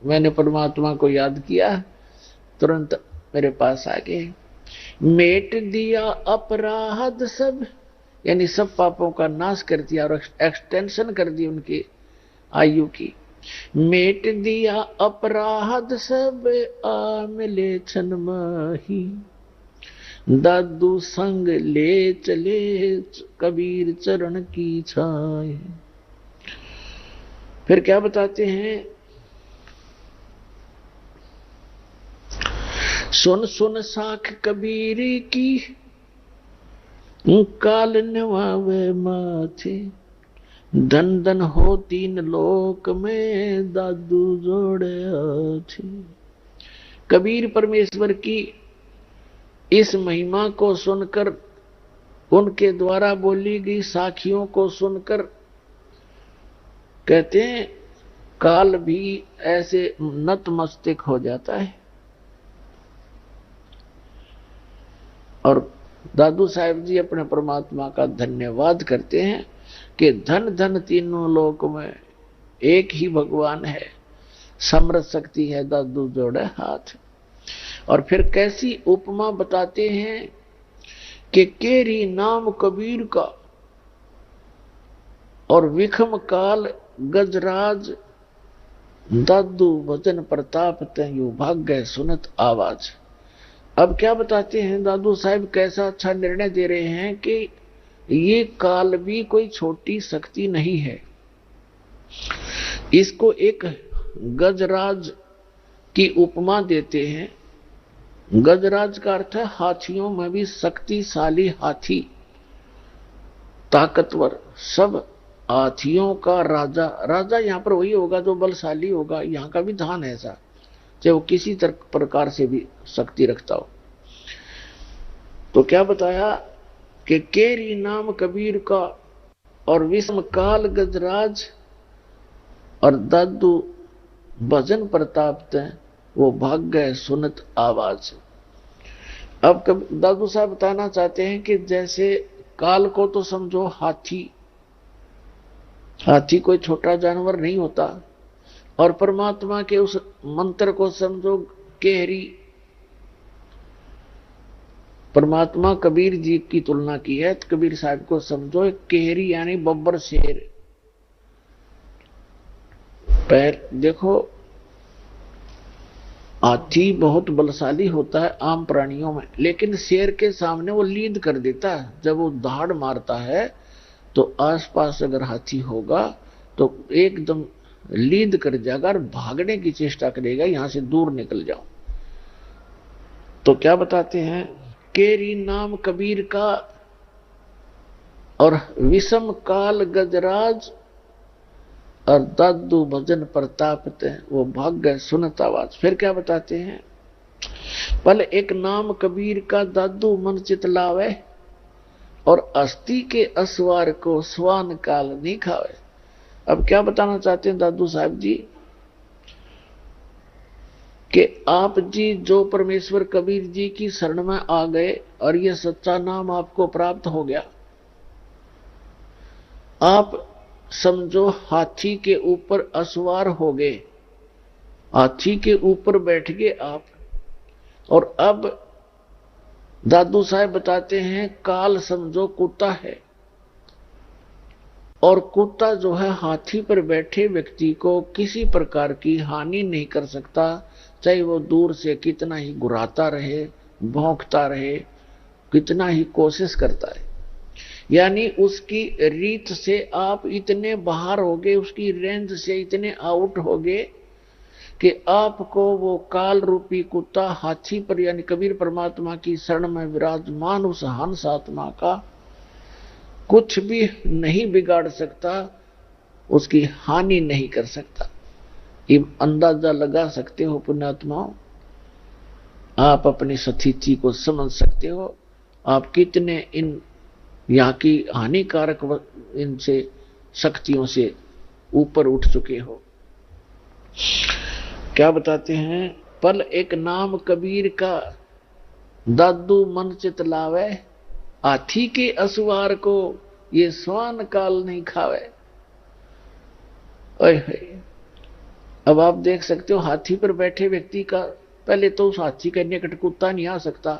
मैंने परमात्मा को याद किया, तुरंत मेरे पास आ गए। मेट दिया अपराध सब, यानी सब पापों का नाश कर दिया और एक्सटेंशन कर दी उनकी आयु की। मेट दिया अपराध सब आ मिले छन माही, दादू संग ले चले कबीर चरण की छाए। फिर क्या बताते हैं, सुन सुन साख कबीर की काल नवावे माथे, धन धन हो 3 लोक में दादू जोड़े हाथे। कबीर परमेश्वर की इस महिमा को सुनकर, उनके द्वारा बोली गई साखियों को सुनकर, कहते हैं काल भी ऐसे नतमस्तक हो जाता है। और दादू साहब जी अपने परमात्मा का धन्यवाद करते हैं कि धन धन तीनों लोक में एक ही भगवान है, समर्थ शक्ति है, दादू जोड़े हाथ। और फिर कैसी उपमा बताते हैं कि केरी नाम कबीर का और विखम काल गजराज, दादू भजन प्रताप तयु भाग्य सुनत आवाज। अब क्या बताते हैं दादू साहब, कैसा अच्छा निर्णय दे रहे हैं कि ये काल भी कोई छोटी शक्ति नहीं है। इसको एक गजराज की उपमा देते हैं। गजराज का अर्थ है हाथियों में भी शक्तिशाली हाथी, ताकतवर, सब हाथियों का राजा। राजा यहाँ पर वही होगा जो बलशाली होगा। यहाँ का भी ध्यान है ऐसा, चाहे वो किसी प्रकार से भी शक्ति रखता हो। तो क्या बताया कि केरी नाम कबीर का और विषम काल गजराज और दादू भजन प्रताप ते वो भाग्य सुनत आवाज। अब दादू साहब बताना चाहते हैं कि जैसे काल को तो समझो हाथी, हाथी कोई छोटा जानवर नहीं होता, और परमात्मा के उस मंत्र को समझो केहरी। परमात्मा कबीर जी की तुलना की है, तो कबीर साहब को समझो केहरी यानी बब्बर शेर। पैर देखो, हाथी बहुत बलशाली होता है आम प्राणियों में, लेकिन शेर के सामने वो लीद कर देता है। जब वो दहाड़ मारता है तो आसपास अगर हाथी होगा तो एकदम लीद कर जाएगा और भागने की चेष्टा करेगा, यहां से दूर निकल जाओ। तो क्या बताते हैं, केरी नाम कबीर का और विषम काल गजराज और दादू भजन प्रतापते, वो भाग गए सुनत आवाज। फिर क्या बताते हैं, पल एक नाम कबीर का दादू मन चित लावे, और अस्थि के असवार को स्वान काल नहीं खावे। अब क्या बताना चाहते हैं दादू साहब जी, कि आप जी जो परमेश्वर कबीर जी की शरण में आ गए और ये सच्चा नाम आपको प्राप्त हो गया, आप समझो हाथी के ऊपर असवार हो गए, हाथी के ऊपर बैठ गए आप। और अब दादू साहब बताते हैं काल समझो कुत्ता है, और कुत्ता जो है हाथी पर बैठे व्यक्ति को किसी प्रकार की हानि नहीं कर सकता, चाहे वो दूर से कितना ही घुराता रहे, भौंकता रहे, कितना ही कोशिश करता है। यानी उसकी रीत से आप इतने बाहर हो गए, उसकी रेंज से इतने आउट हो गए कि आपको वो काल रूपी कुत्ता हाथी पर, यानी कबीर परमात्मा की शरण में विराजमान उस हंस आत्मा का कुछ भी नहीं बिगाड़ सकता, उसकी हानि नहीं कर सकता। ये अंदाजा लगा सकते हो पुण्यात्माओं, आप अपनी स्थिति को समझ सकते हो, आप कितने इन यहाँ की हानिकारक इनसे शक्तियों से ऊपर उठ चुके हो। क्या बताते हैं, पल एक नाम कबीर का दादू मन चित लावे, हाथी के असवार को ये स्वान काल नहीं खावे। अब आप देख सकते हो हाथी पर बैठे व्यक्ति का, पहले तो उस हाथी के निकट कुत्ता नहीं आ सकता,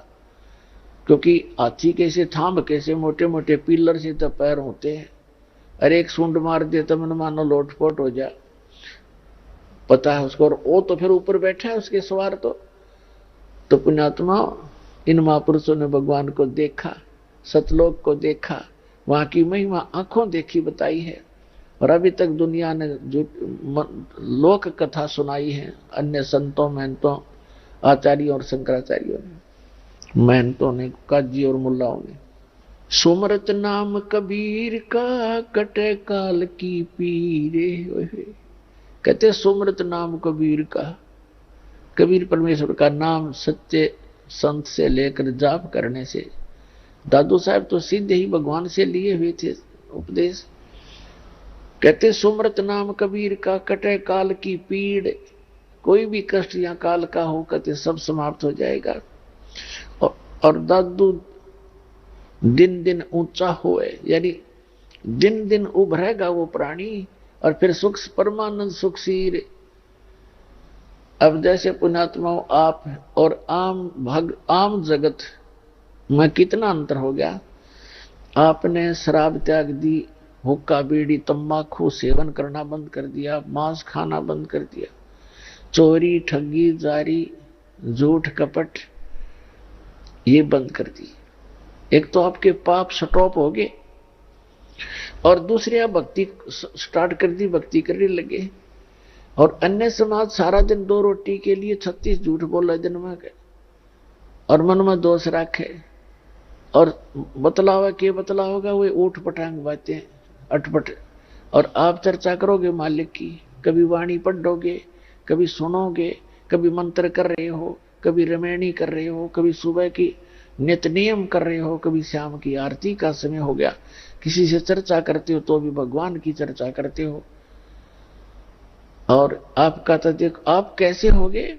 क्योंकि हाथी कैसे थांब कैसे मोटे मोटे पिलर से तो पैर होते हैं, अरे एक सूंड मार दे तो मन मानो लोटपोट हो जाए, पता है उसको। और वो तो फिर ऊपर बैठा है उसके सवार। तो पुण्यात्मा, इन महापुरुषों ने भगवान को देखा, सतलोक को देखा, वहां की महिमा आंखों देखी बताई है, और अभी तक दुनिया ने जो लोक कथा सुनाई है अन्य संतों महंतों आचार्यों और शंकराचार्यों ने, महंतों ने, काजी और मुल्लाओं ने। सुमरत नाम कबीर का कटे काल की पीरे, कहते सुमरत नाम कबीर का, कबीर परमेश्वर का नाम सच्चे संत से लेकर जाप करने से, दादू साहब तो सीधे ही भगवान से लिए हुए थे उपदेश। कहते सुमरत नाम कबीर का कटे काल की पीड़, कोई भी कष्ट या काल का हो कहते सब समाप्त हो जाएगा। और दादू दिन दिन ऊंचा होए, यानी दिन दिन उभरेगा वो प्राणी, और फिर सुख परमानंद सुख सीर। अब जैसे पुण्यात्माओं आप और आम जगत में कितना अंतर हो गया। आपने शराब त्याग दी, हुक्का बीड़ी तंबाकू सेवन करना बंद कर दिया, मांस खाना बंद कर दिया, चोरी ठगी जारी झूठ कपट ये बंद कर दी। एक तो आपके पाप स्टॉप हो गए, और दूसरी आप भक्ति स्टार्ट कर दी, भक्ति करने लगे। और अन्य समाज सारा दिन 2 रोटी के लिए 36 झूठ बोला दिन में, और मन में दोष रखे, और बतलावा के बतलाओगा वो ऊट पटांग बातें अटपट। और आप चर्चा करोगे मालिक की, कभी वाणी पढ़ोगे, कभी सुनोगे, कभी मंत्र कर रहे हो, कभी रमैनी कर रहे हो, कभी सुबह की नित्य नियम कर रहे हो, कभी शाम की आरती का समय हो गया, किसी से चर्चा करते हो तो भी भगवान की चर्चा करते हो। और आपका तो देखो आप कैसे हो गए।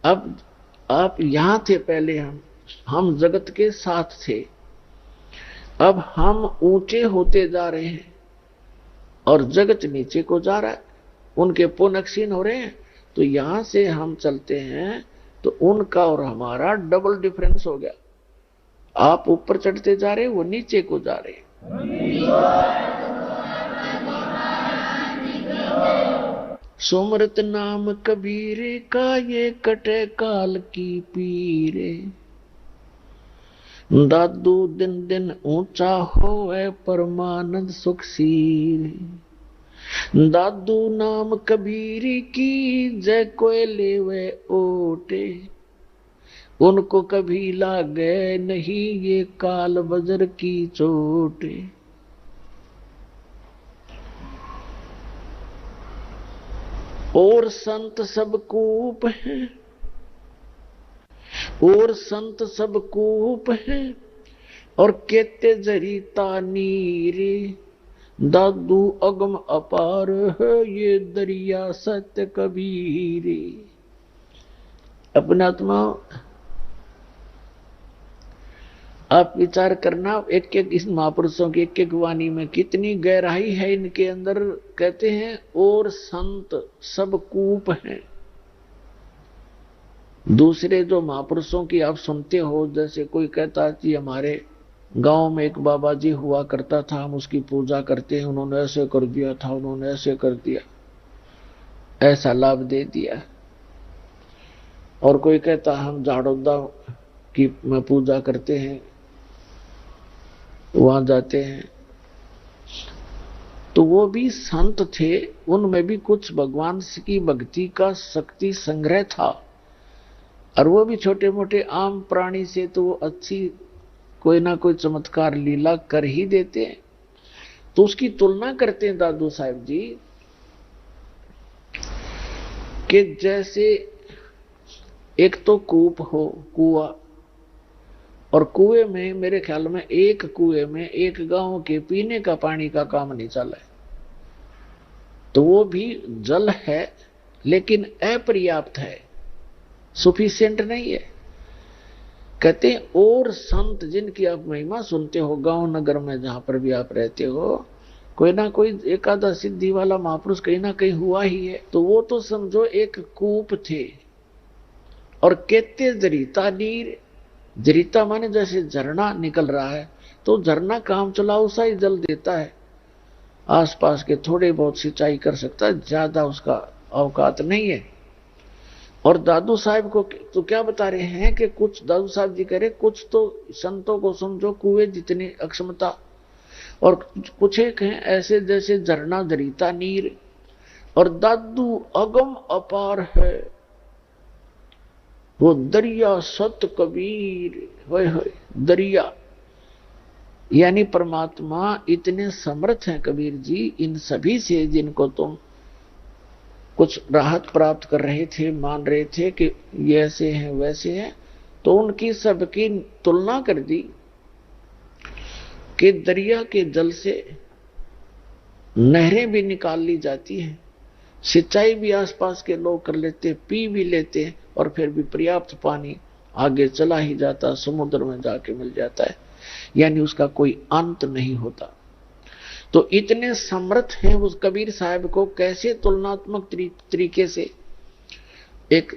अब आप यहां थे पहले, हम जगत के साथ थे, अब हम ऊंचे होते जा रहे हैं और जगत नीचे को जा रहा है, उनके पुण्य क्षीण हो रहे हैं। तो यहां से हम चलते हैं तो उनका और हमारा डबल डिफरेंस हो गया। आप ऊपर चढ़ते जा रहे, वो नीचे को जा रहे। सुमरत नाम कबीर का ये कटे काल की पीरे, दादू दिन दिन ऊंचा होए परमानंद सुख सीर। दादू नाम कबीर की जय कोय लेवे ओटे, उनको कभी लागे नहीं ये काल बजर की चोटे। और संत सब कूप हैं, और संत सब कूप हैं, और केते जरीता नीरे, दादू अगम अपार है ये दरिया सत्य कबीरे। अपने आत्मा आप विचार करना, एक एक इस महापुरुषों की एक एक वाणी में कितनी गहराई है इनके अंदर। कहते हैं और संत सब कूप हैं। दूसरे जो महापुरुषों की आप सुनते हो, जैसे कोई कहता कि हमारे गांव में एक बाबा जी हुआ करता था, हम उसकी पूजा करते हैं, उन्होंने ऐसे कर दिया था, उन्होंने ऐसे कर दिया, ऐसा लाभ दे दिया। और कोई कहता हम झाड़ोदा की में पूजा करते हैं, वहां जाते हैं। तो वो भी संत थे, उनमें भी कुछ भगवान की भक्ति का शक्ति संग्रह था, और वो भी छोटे मोटे आम प्राणी से तो वो अच्छी कोई ना कोई चमत्कार लीला कर ही देते हैं। तो उसकी तुलना करते हैं दादू साहब जी कि जैसे एक तो कूप हो, कुआं, और कुएं में मेरे ख्याल में एक कुएं में एक गांव के पीने का पानी का काम नहीं चला है, तो वो भी जल है लेकिन अपर्याप्त है, सफिशिएंट नहीं है। कहते हैं और संत जिनकी आप महिमा सुनते हो गांव नगर में जहां पर भी आप रहते हो, कोई ना कोई एकादा सिद्धि वाला महापुरुष कहीं ना कहीं हुआ ही है। तो वो तो समझो एक कूप थे, और कहते जरीता नीर, जरीता माने जैसे झरना निकल रहा है, तो झरना काम चलाओ सा ही जल देता है, आसपास के थोड़े बहुत सिंचाई कर सकता है, ज्यादा उसका औकात नहीं है। और दादू साहब को तो क्या बता रहे हैं कि कुछ दादू साहब जी कह रहे कुछ तो संतों को समझो कुएं जितनी अक्षमता, और कुछ एक हैं ऐसे जैसे झरना जरीता नीर, और दादू अगम अपार है वो दरिया सत कबीर। होय दरिया यानी परमात्मा इतने समर्थ हैं कबीर जी इन सभी से, जिनको तुम कुछ राहत प्राप्त कर रहे थे, मान रहे थे कि ये ऐसे हैं वैसे हैं, तो उनकी सबकी तुलना कर दी कि दरिया के जल से नहरें भी निकाल ली जाती हैं, सिंचाई भी आसपास के लोग कर लेते, पी भी लेते, और फिर भी पर्याप्त पानी आगे चला ही जाता, समुद्र में जाके मिल जाता है, यानी उसका कोई अंत नहीं होता। तो इतने समर्थ हैं उस कबीर साहब को कैसे तुलनात्मक तरीके से एक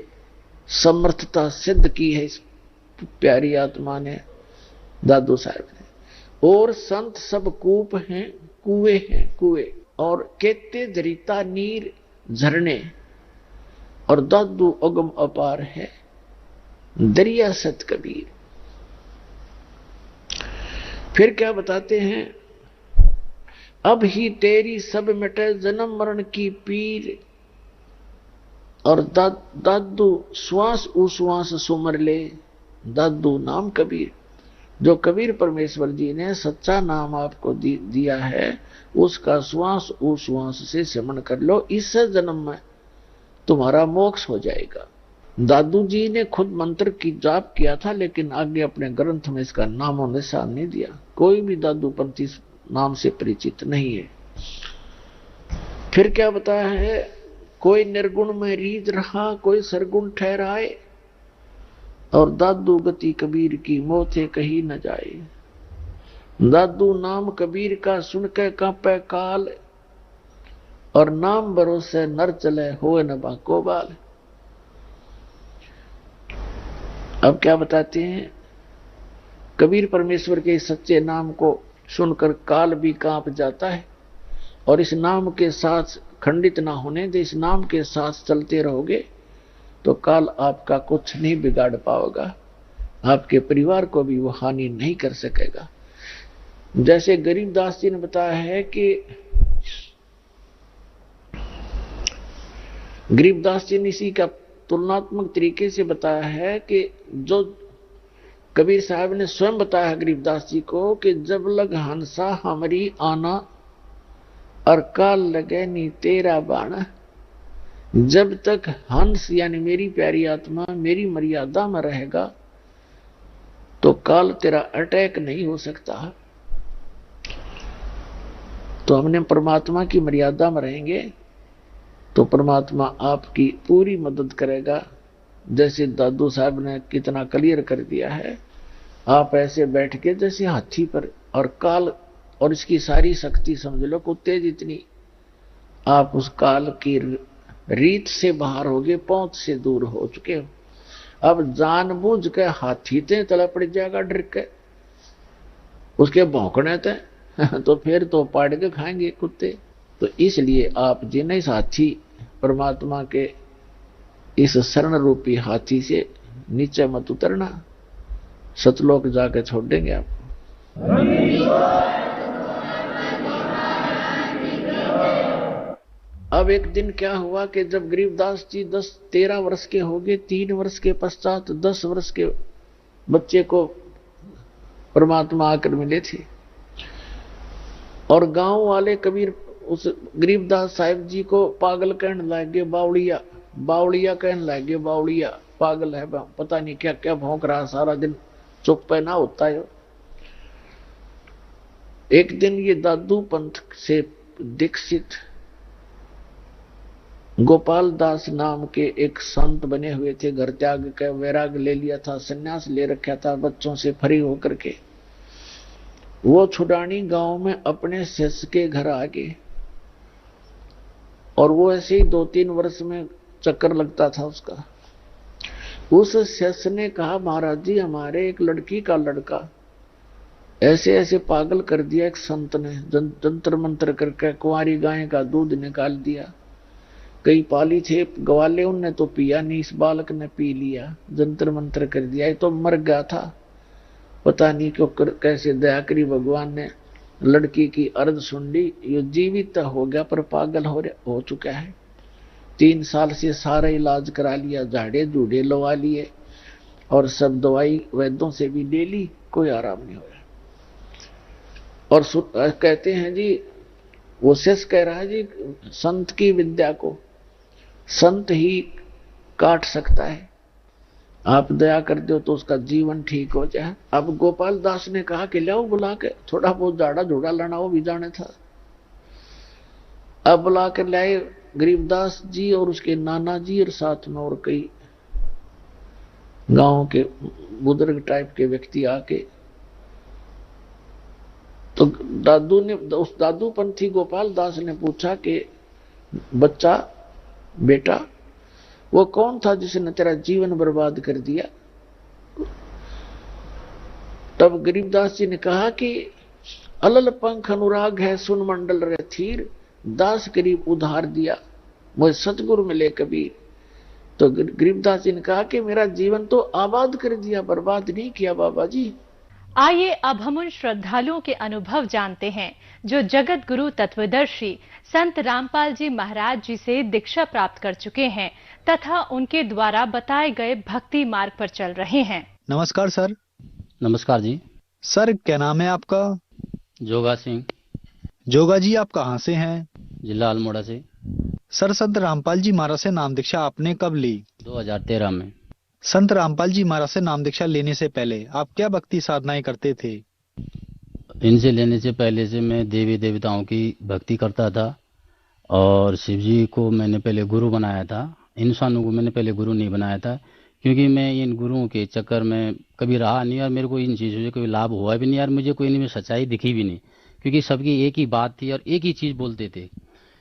समर्थता सिद्ध की है इस प्यारी आत्मा ने, दादू साहब ने। और संत सब कूप हैं, कुएं हैं कुएं, और केते जरीता नीर झरने, और दादू अगम अपार है दरिया सत कबीर। फिर क्या बताते हैं, अब ही तेरी सब मिटे जन्म मरण की पीर, और दादू श्वास उश्वास सुमर ले, दादू नाम कबीर। जो कबीर परमेश्वर जी ने सच्चा नाम आपको दिया है, उसका श्वास उश्वास से सिमरण कर लो, इस जन्म में तुम्हारा मोक्ष हो जाएगा। दादू जी ने खुद मंत्र की जाप किया था, लेकिन आगे अपने ग्रंथ में इसका नामो निशान नहीं दिया। कोई भी दादू पंथी नाम से परिचित नहीं है। फिर क्या बताया है, कोई निर्गुण में रीझ रहा, कोई सरगुण ठहराए, और दादू गति कबीर की मोथे कहीं न जाए। दादू नाम कबीर का सुन के कांपे काल, और नाम भरोसे नर चले होए न बाको बाल। अब क्या बताते हैं, कबीर परमेश्वर के सच्चे नाम को सुनकर काल भी कांप जाता है, और इस नाम के साथ खंडित ना होने दे, इस नाम के साथ चलते रहोगे तो काल आपका कुछ नहीं बिगाड़ पाएगा, आपके परिवार को भी वो हानि नहीं कर सकेगा। जैसे गरीबदास जी ने बताया है कि गरीबदास जी ने इसी का तुलनात्मक तरीके से बताया है कि जो कबीर साहब ने स्वयं बताया गरीबदास जी को कि जब लग हंसा हमारी आना, और काल लगे नी तेरा बाण, जब तक हंस यानी मेरी प्यारी आत्मा मेरी मर्यादा में रहेगा तो काल तेरा अटैक नहीं हो सकता। तो हमने परमात्मा की मर्यादा में रहेंगे तो परमात्मा आपकी पूरी मदद करेगा। जैसे दादू साहब ने कितना क्लियर कर दिया है, आप ऐसे बैठ के जैसे हाथी पर, और काल और इसकी सारी शक्ति समझ लो कुत्ते जितनी, आप उस काल की रीत से बाहर हो गए, पहुंच से दूर हो चुके हो। अब जानबूझ के हाथी ते तला पड़ जाएगा डर के, उसके भौंकने थे तो फिर तो पाड़ के खाएंगे कुत्ते। तो इसलिए आप जिन्हें हाथी परमात्मा के इस शरण रूपी हाथी से नीचे मत उतरना, सतलोक जाके छोड़ देंगे आपको। अब एक दिन क्या हुआ कि जब गरीबदास जी 10-13 वर्ष के हो गए, 3 वर्ष के पश्चात 10 वर्ष के बच्चे को परमात्मा आकर मिले थे, और गांव वाले कबीर उस गरीबदास साहिब जी को पागल कहने लगे, बावड़िया बावड़िया कहने लगे, बावड़िया पागल है, पता नहीं क्या क्या भौंक रहा सारा दिन, चुप पे ना होता है। एक दिन ये दादू पंथ से दीक्षित गोपाल दास नाम के एक संत बने हुए थे, घर त्याग के वैराग ले लिया था, सन्यास ले रखा था बच्चों से फ्री होकर के। वो छुडानी गांव में अपने शिष्य के घर आ गए, और वो ऐसे ही 2-3 वर्ष में चक्कर लगता था उसका। उस शिष्य ने कहा, महाराज जी हमारे एक लड़की का लड़का ऐसे ऐसे पागल कर दिया, एक संत ने जंतर मंत्र करके कुंवारी गाय का दूध निकाल दिया, कई पाली थे ग्वाले उनने तो पिया नहीं, इस बालक ने पी लिया, जंतर मंत्र कर दिया, ये तो मर गया था, पता नहीं क्यों कैसे दया करी भगवान ने, लड़की की अर्ध सुन ली, ये जीवित हो गया पर पागल हो चुका है। 3 साल से सारा इलाज करा लिया, झाड़े झूड़े लवा लिए और सब दवाई वैद्यों से भी ले ली, कोई आराम नहीं होया। और कहते हैं जी, वो शेष कह रहा है जी, संत की विद्या को संत ही काट सकता है, आप दया कर दो तो उसका जीवन ठीक हो जाए। अब गोपाल दास ने कहा कि लाओ बुला के, थोड़ा बहुत झाड़ा झूड़ा लाना वो भी जाने था। अब बुला कर लाए गरीबदास जी और उसके नाना जी, और साथ में और कई गांव के बुजुर्ग टाइप के व्यक्ति आके। तो दादू ने, उस दादू पंथी गोपाल दास ने पूछा कि बच्चा बेटा वो कौन था जिसने तेरा जीवन बर्बाद कर दिया? तब गरीबदास जी ने कहा कि अलल पंख अनुराग है सुन मंडल रे थीर, दास गरीब उधार दिया मुझे सतगुरु मिले कबीर। तो गरीबदास जी ने कहा कि मेरा जीवन तो आबाद कर दिया, बर्बाद नहीं किया बाबा जी। आइए अब हम उन श्रद्धालुओं के अनुभव जानते हैं जो जगत गुरु तत्वदर्शी संत रामपाल जी महाराज जी से दीक्षा प्राप्त कर चुके हैं तथा उनके द्वारा बताए गए भक्ति मार्ग पर चल रहे हैं। नमस्कार सर। नमस्कार जी। सर क्या नाम है आपका? जोगा सिंह। जोगा जी आप कहाँ से हैं? जिला अल्मोड़ा से। सर संत रामपाल जी महाराज से नाम दीक्षा आपने कब ली? 2013 में। संत रामपाल जी महाराज से नाम दीक्षा लेने से पहले आप क्या भक्ति साधनाएं करते थे? इनसे लेने से पहले से मैं देवी देवताओं की भक्ति करता था और शिव जी को मैंने पहले गुरु बनाया था। इंसानों को मैंने पहले गुरु नहीं बनाया था क्योंकि मैं इन गुरुओं के चक्कर में कभी रहा नहीं और मेरे को इन चीज़ों से कोई लाभ हुआ भी नहीं यार, मुझे कोई इनमें सच्चाई दिखी भी नहीं क्योंकि सबकी एक ही बात थी और एक ही चीज़ बोलते थे।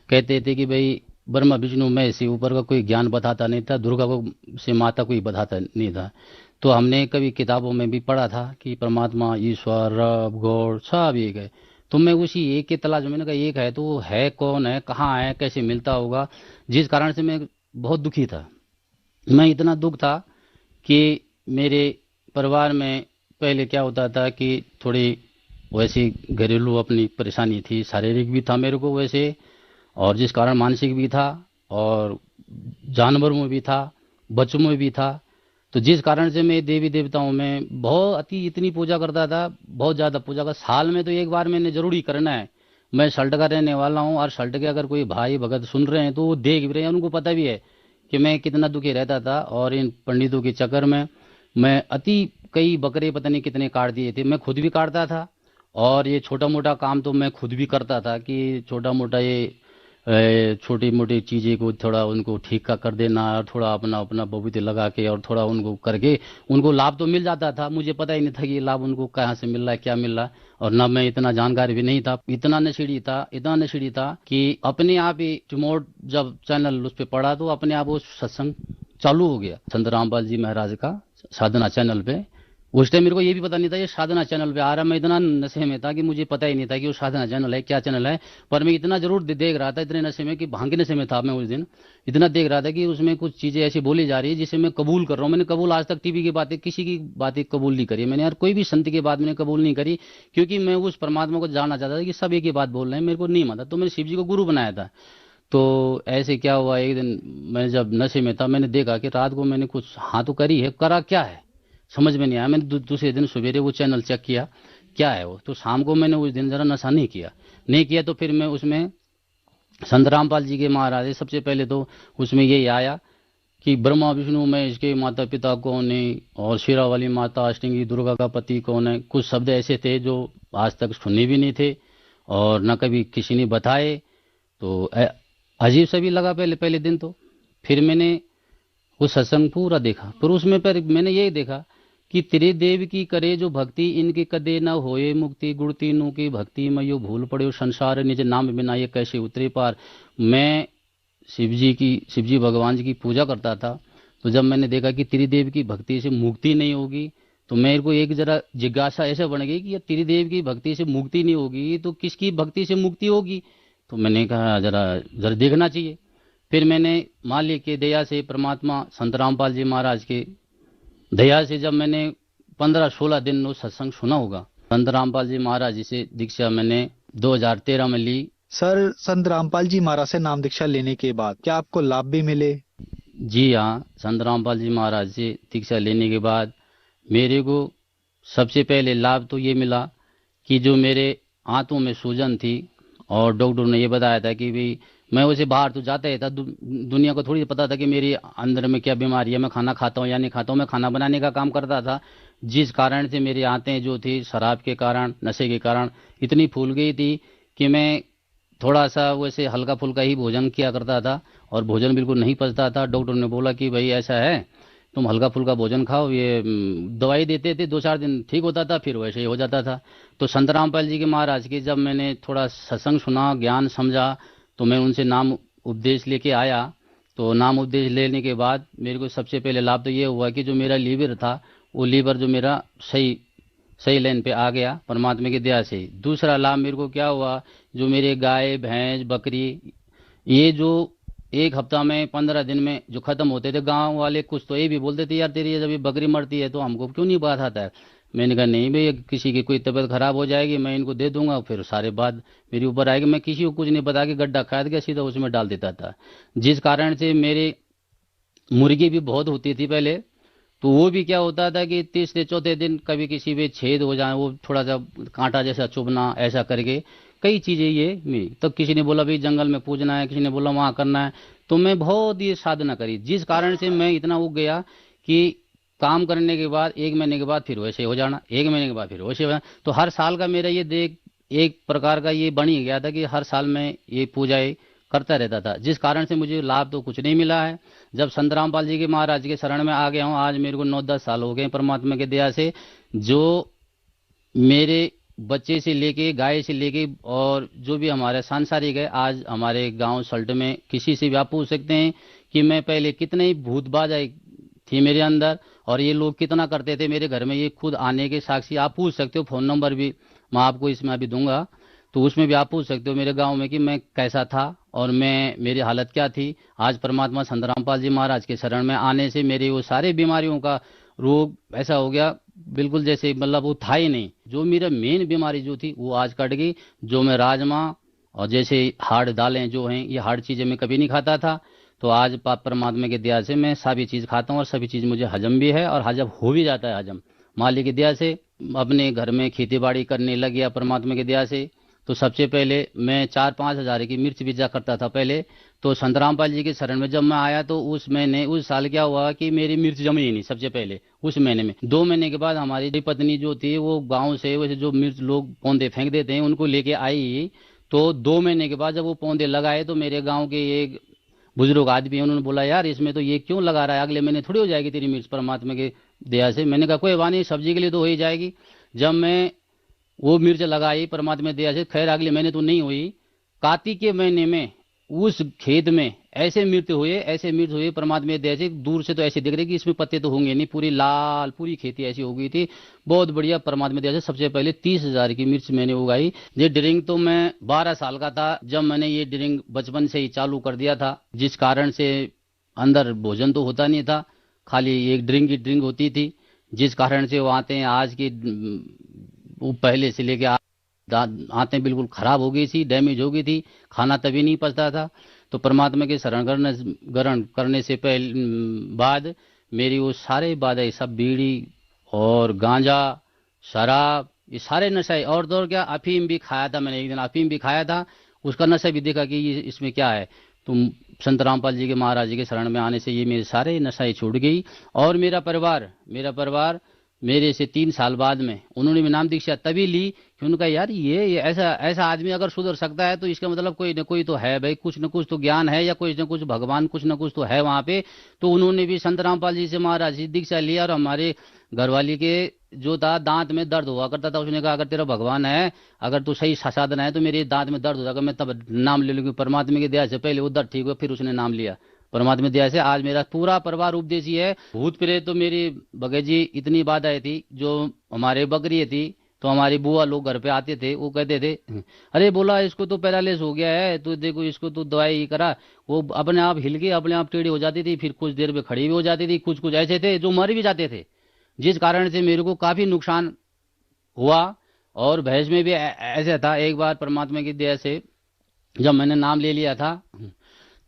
कहते थे कि भाई ब्रह्मा विष्णु महेश ऊपर का कोई ज्ञान बताता नहीं था, दुर्गा को से माता कोई बताता नहीं था। तो हमने कभी किताबों में भी पढ़ा था कि परमात्मा ईश्वर रब गॉड सब एक है। तो मैं उसी एक के तलाश में, मैंने कहा एक है तो वो है कौन है, कहाँ है, कैसे मिलता होगा, जिस कारण से मैं बहुत दुखी था। मैं इतना दुख था कि मेरे परिवार में पहले क्या होता था कि थोड़ी वैसी घरेलू अपनी परेशानी थी, शारीरिक भी था मेरे को वैसे, और जिस कारण मानसिक भी था और जानवरों में भी था, बच्चों में भी था। तो जिस कारण से मैं देवी देवताओं में बहुत इतनी पूजा करता था, बहुत ज़्यादा पूजा का। साल में तो एक बार मैंने जरूरी करना है, मैं सल्ट का रहने वाला हूँ, और सल्ट के अगर कोई भाई भगत सुन रहे हैं तो वो देख भी रहे हैं, उनको पता भी है कि मैं कितना दुखी रहता था। और इन पंडितों के चक्कर में मैं कई बकरे पता नहीं कितने काट दिए थे। मैं खुद भी काटता था, और ये छोटा मोटा काम तो मैं खुद भी करता था कि छोटा मोटा ये छोटी मोटी चीज़ें को थोड़ा उनको ठीक का कर देना, और थोड़ा अपना अपना बबूते लगा के और थोड़ा उनको करके उनको लाभ तो मिल जाता था। मुझे पता ही नहीं था कि ये लाभ उनको कहाँ से मिल रहा है, क्या मिल रहा है। और ना मैं इतना जानकार भी नहीं था, इतना नशेड़ी था कि अपने आप ही रिमोट जब चैनल उस पर पड़ा तो अपने आप वो सत्संग चालू हो गया संत रामपाल जी महाराज का साधना चैनल पे। उस टाइम मेरे को ये भी पता नहीं था ये साधना चैनल पे आ रहा है। मैं इतना नशे में था कि मुझे पता ही नहीं था कि वो साधना चैनल है, क्या चैनल है। पर मैं इतना जरूर देख रहा था, इतने नशे में कि भांग के नशे में था मैं उस दिन। इतना देख रहा था कि उसमें कुछ चीजें ऐसी बोली जा रही है जिसे मैं कबूल कर रहा हूँ। मैंने कबूल आज तक टीवी की बातें, किसी की बातें कबूल नहीं करी मैंने, यार कोई भी संत की बात मैंने कबूल नहीं करी, क्योंकि मैं उस परमात्मा को जानना चाहता था कि सब एक ही बात बोल रहे हैं, मेरे को नहीं मानता। तो मैंने शिव जी को गुरु बनाया था। तो ऐसे क्या हुआ, एक दिन मैं जब नशे में था, मैंने देखा कि रात को मैंने कुछ हाँ तो करी है, करा क्या है समझ में नहीं आया। मैंने दूसरे दिन सवेरे वो चैनल चेक किया क्या है वो, तो शाम को मैंने उस दिन जरा नशा नहीं किया। तो फिर मैं उसमें संत रामपाल जी के महाराज सबसे पहले तो उसमें यही आया कि ब्रह्मा विष्णु महेश के माता पिता कौन है, और शेरा वाली माता अष्टंगी दुर्गा का पति कौन है। कुछ शब्द ऐसे थे जो आज तक सुने भी नहीं थे और न कभी किसी ने बताए। तो अजीब सा भी लगा पहले दिन। तो फिर मैंने वो सत्संग पूरा देखा, पर उसमें पर मैंने यही देखा कि तेरे देव की करे जो भक्ति, इनके कदे न होए मुक्ति, गुण तीनों की भक्ति में यो भूल पड़े संसार, निज नाम बिना ये कैसे उतरे पार। मैं शिव जी भगवान जी की पूजा करता था। तो जब मैंने देखा कि त्रिदेव की भक्ति से मुक्ति नहीं होगी, तो मेरे को एक जरा जिज्ञासा ऐसे बन गई कि त्रिदेव की भक्ति से मुक्ति नहीं होगी तो किसकी भक्ति से मुक्ति होगी। तो मैंने कहा जरा देखना चाहिए। फिर मैंने मालिक के दया से, परमात्मा संत रामपाल जी महाराज के दया से, जब मैंने 15-16 दिन वो सत्संग सुना होगा, संत रामपाल जी महाराज जी से दीक्षा मैंने 2013 में ली। सर, संत रामपाल जी महाराज से नाम दीक्षा लेने के बाद क्या आपको लाभ भी मिले? जी हाँ, संत रामपाल जी महाराज से दीक्षा लेने के बाद मेरे को सबसे पहले लाभ तो ये मिला कि जो मेरे आंतों में सूजन थी, और डॉक्टर ने ये बताया था कि भाई मैं उसे बाहर तो जाता ही था, दुनिया को थोड़ी पता था कि मेरे अंदर में क्या बीमारी है, मैं खाना खाता हूँ या नहीं खाता हूँ। मैं खाना बनाने का काम करता था, जिस कारण से मेरी आंतें जो थी शराब के कारण, नशे के कारण इतनी फूल गई थी कि मैं थोड़ा सा वैसे हल्का फुल्का ही भोजन किया करता था, और भोजन बिल्कुल नहीं पचता था। डॉक्टर ने बोला कि भाई ऐसा है, तुम हल्का फुल्का भोजन खाओ। ये दवाई देते थे, 2-4 दिन ठीक होता था, फिर वैसे ही हो जाता था। तो संत रामपाल जी के महाराज के जब मैंने थोड़ा सत्संग सुना, ज्ञान समझा, तो मैं उनसे नाम उपदेश लेके आया। तो नाम उपदेश लेने के बाद मेरे को सबसे पहले लाभ तो ये हुआ कि जो मेरा लीवर था, वो लीवर जो मेरा सही लाइन पे आ गया परमात्मा की दया से। दूसरा लाभ मेरे को क्या हुआ, जो मेरे गाय भैंस बकरी, ये जो एक हफ्ता में 15 दिन में जो खत्म होते थे, गांव वाले कुछ तो ये भी बोलते थे यार तेरी जब ये बकरी मरती है तो हमको क्यों नहीं बात आता है। मैंने कहा नहीं भाई, किसी की कोई तबीयत खराब हो जाएगी मैं इनको दे दूंगा, फिर सारे बात मेरे ऊपर आएगी। मैं किसी को कुछ नहीं बता के गड्ढा खाद गया सीधा उसमें डाल देता था, जिस कारण से मेरे मुर्गी भी बहुत होती थी पहले। तो वो भी क्या होता था कि तीसरे चौथे दिन कभी किसी भी छेद हो जाए, वो थोड़ा सा कांटा जैसा चुभना, ऐसा करके कई चीजें ये। तब किसी ने बोला भाई जंगल में पूजना है, किसी ने बोला वहां करना है। तो मैं बहुत ये साधना करी, जिस कारण से मैं इतना उग गया कि काम करने के बाद 1 महीने के बाद फिर वैसे हो जाना, 1 महीने के बाद फिर वैसे हो जाना। तो हर साल का मेरा ये देख एक प्रकार का ये बन ही गया था कि हर साल मैं ये पूजाएं करता रहता था, जिस कारण से मुझे लाभ तो कुछ नहीं मिला है। जब संत रामपाल जी के महाराज के शरण में आ गया हूँ, आज मेरे को 9-10 साल हो गए परमात्मा की दया से। जो मेरे बच्चे से लेके, गाय से लेके, और जो भी हमारे सांसारिक है, आज हमारे गांव सल्ट में किसी से भी आप पूछ सकते हैं कि मैं पहले कितने ही भूतबाज थी मेरे अंदर, और ये लोग कितना करते थे मेरे घर में, ये खुद आने के साक्षी आप पूछ सकते हो। फोन नंबर भी मैं आपको इसमें अभी दूंगा, तो उसमें भी आप पूछ सकते हो मेरे गांव में कि मैं कैसा था और मेरी हालत क्या थी। आज परमात्मा संत रामपाल जी महाराज के शरण में आने से मेरे वो सारे बीमारियों का रोग ऐसा हो गया, बिल्कुल जैसे मतलब वो था ही नहीं। जो मेरा मेन बीमारी जो थी वो आज कट गई। जो मैं राजमा और जैसे हार्ड दालें जो हैं, ये हार्ड चीजें मैं कभी नहीं खाता था, तो आज परमात्मा की दया से मैं सभी चीज खाता हूँ, और सभी चीज मुझे हजम भी है, और हजम हो भी जाता है हजम मालिक की दया से। अपने घर में खेती बाड़ी करने लग गया परमात्मा की दया से। तो सबसे पहले मैं 4-5 हज़ार की मिर्च बीजा करता था पहले। तो संत रामपाल जी के शरण में जब मैं आया तो उस साल क्या हुआ कि मेरी मिर्च जमी ही नहीं। सबसे पहले उस महीने में 2 महीने के बाद हमारी पत्नी जो थी वो गांव से वैसे जो मिर्च लोग पौधे फेंक देते हैं उनको लेके आई। तो 2 महीने के बाद जब वो पौधे लगाए तो मेरे गाँव के एक बुजुर्ग आदमी है, उन्होंने बोला यार इसमें तो ये क्यों लगा रहा है, अगले महीने थोड़ी हो जाएगी तेरी मिर्च परमात्मा की दया से। मैंने कहा कोई बात नहीं, सब्जी के लिए तो हो ही जाएगी। जब मैं वो मिर्च लगाई परमात्मा दया से, खैर अगले महीने तो नहीं हुई। कार्तिक के महीने में उस खेत में ऐसे मिर्च हुए परमात्मा दया से। दूर से तो ऐसे दिख रहे कि इसमें पत्ते तो होंगे नहीं, पूरी लाल पूरी खेती ऐसी हो गई थी, बहुत बढ़िया परमात्मा दया से। सबसे पहले 30,000 की मिर्च मैंने उगाई। ये ड्रिंक तो मैं 12 साल का था जब मैंने ये ड्रिंक बचपन से ही चालू कर दिया था, जिस कारण से अंदर भोजन तो होता नहीं था, खाली एक ड्रिंक की ड्रिंक होती थी, जिस कारण से वो आते हैं आज की वो पहले से लेके आते बिल्कुल खराब हो गई थी, डैमेज हो गई थी, खाना तभी नहीं पचता था। तो परमात्मा के शरण ग्रहण करने से पहले बाद मेरी वो सारे बाधाएं सब बीड़ी और गांजा शराब ये सारे नशे और तो और क्या अफीम भी खाया था मैंने। एक दिन अफीम भी खाया था, उसका नशा भी देखा कि ये इसमें क्या है। तो संत रामपाल जी के महाराज जी के शरण में आने से ये मेरे सारे नशाएं छूट गई। और मेरा परिवार मेरे से 3 साल बाद में उन्होंने भी नाम दीक्षा तभी ली कि उनका यार ये ऐसा आदमी अगर सुधर सकता है तो इसका मतलब कोई न कोई तो है भाई, कुछ न कुछ तो ज्ञान है या कुछ न कुछ भगवान कुछ न कुछ तो है वहाँ पे। तो उन्होंने भी संत रामपाल जी से महाराज जी दीक्षा लिया। और हमारे घरवाली के जो था दांत में दर्द हुआ करता था, उसने कहा अगर तेरा भगवान है, अगर तू सही साधन है तो मेरे दांत में दर्द हो जाएगा, मैं तब नाम ले लूंगी। परमात्मा की दया से पहले वो दर्द ठीक हुआ, फिर उसने नाम लिया। परमात्मा दया से आज मेरा पूरा परिवार उपदेशी है। भूत प्रेत तो मेरी भगत जी इतनी बाधाएं थी, जो हमारे बकरी थी तो हमारी बुआ लोग घर पे आते थे, वो कहते थे अरे बोला इसको तो पैरालिस हो गया है, तो देखो इसको तो दवाई करा। वो अपने आप हिल के अपने आप टेढ़ी हो जाती थी, फिर कुछ देर में खड़ी भी हो जाती थी। कुछ ऐसे थे जो मर भी जाते थे, जिस कारण से मेरे को काफी नुकसान हुआ। और भैंस में भी ऐसा था, एक बार परमात्मा की दया से जब मैंने नाम ले लिया था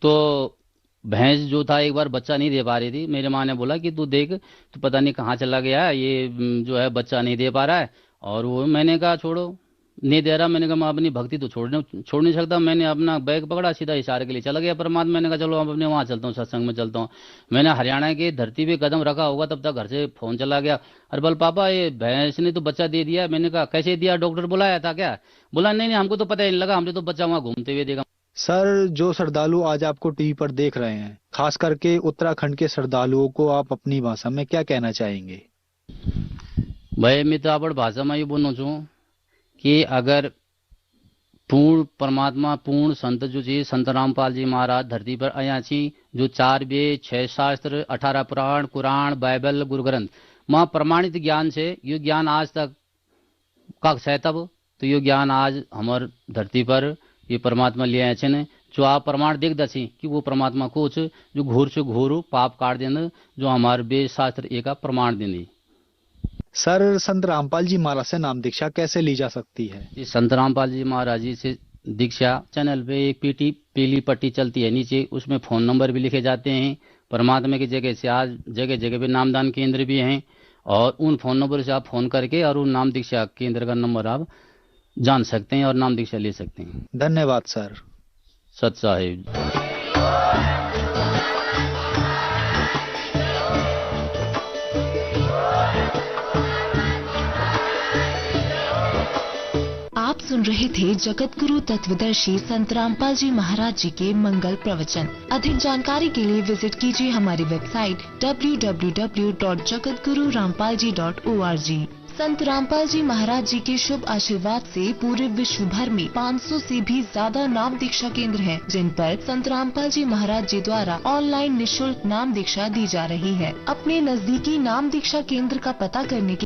तो भैंस जो था एक बार बच्चा नहीं दे पा रही थी। मेरे माँ ने बोला कि तू देख, तो पता नहीं कहाँ चला गया है, ये जो है बच्चा नहीं दे पा रहा है। और वो मैंने कहा छोड़ो, नहीं दे रहा। मैंने कहा मैं अपनी भक्ति तो छोड़ नहीं सकता। मैंने अपना बैग पकड़ा, सीधा इशारे के लिए चला गया परमात्मा। मैंने कहा चलो अब अपने वहाँ चलता हूँ, सत्संग में चलता हूँ। मैंने हरियाणा की धरती पे कदम रखा होगा तब तक घर से फोन चला गया, अरे बोल पापा ये भैंस ने तो बच्चा दे दिया। मैंने कहा कैसे दिया, डॉक्टर बुलाया था क्या? बोला नहीं हमको तो पता ही नहीं लगा, हमने तो बच्चा वहाँ घूमते हुए देखा। सर, जो श्रद्धालु आज आपको टीवी पर देख रहे हैं, खास करके उत्तराखंड के श्रद्धालुओं को आप अपनी भाषा में क्या कहना चाहेंगे? भाई मैं तो आपण भाषा में ये बोलना चाहूँ कि अगर पूर्ण परमात्मा पूर्ण संत जो जी संत रामपाल जी महाराज धरती पर आया छी, जो 4 वेद 6 शास्त्र 18 पुराण कुरान बाइबल गुरु ग्रंथ मां प्रमाणित ज्ञान से ये ज्ञान आज तक का है, तब तो ये ज्ञान आज हमार धरती पर ये परमात्मा ले आए छे। जो आप प्रमाण देख दसी कि वो परमात्मा कुछ जो घोर से घोर पाप काट देने, जो हमारे वेद शास्त्र एक प्रमाण देने। सर, संत रामपाल जी महाराज से नाम दीक्षा कैसे ली जा सकती है? जी, संत रामपाल जी महाराज जी से दीक्षा चैनल पे एक पीली पट्टी चलती है नीचे, उसमें फोन नंबर भी लिखे जाते हैं। परमात्मा की जगह से आज जगह जगह पे नामदान केंद्र भी हैं, और उन फोन नंबर से आप फोन करके और उन नाम दीक्षा केंद्र का नंबर आप जान सकते हैं और नाम दीक्षा ले सकते हैं। धन्यवाद सर। सत साहिब। आप सुन रहे थे जगत गुरु तत्वदर्शी संत रामपाल जी महाराज जी के मंगल प्रवचन। अधिक जानकारी के लिए विजिट कीजिए हमारी वेबसाइट www.jagatgururampalji.org। संत रामपाल जी महाराज जी के शुभ आशीर्वाद से पूरे विश्व भर में 500 से भी ज्यादा नाम दीक्षा केंद्र हैं, जिन पर संत रामपाल जी महाराज जी द्वारा ऑनलाइन निःशुल्क नाम दीक्षा दी जा रही है। अपने नजदीकी नाम दीक्षा केंद्र का पता करने के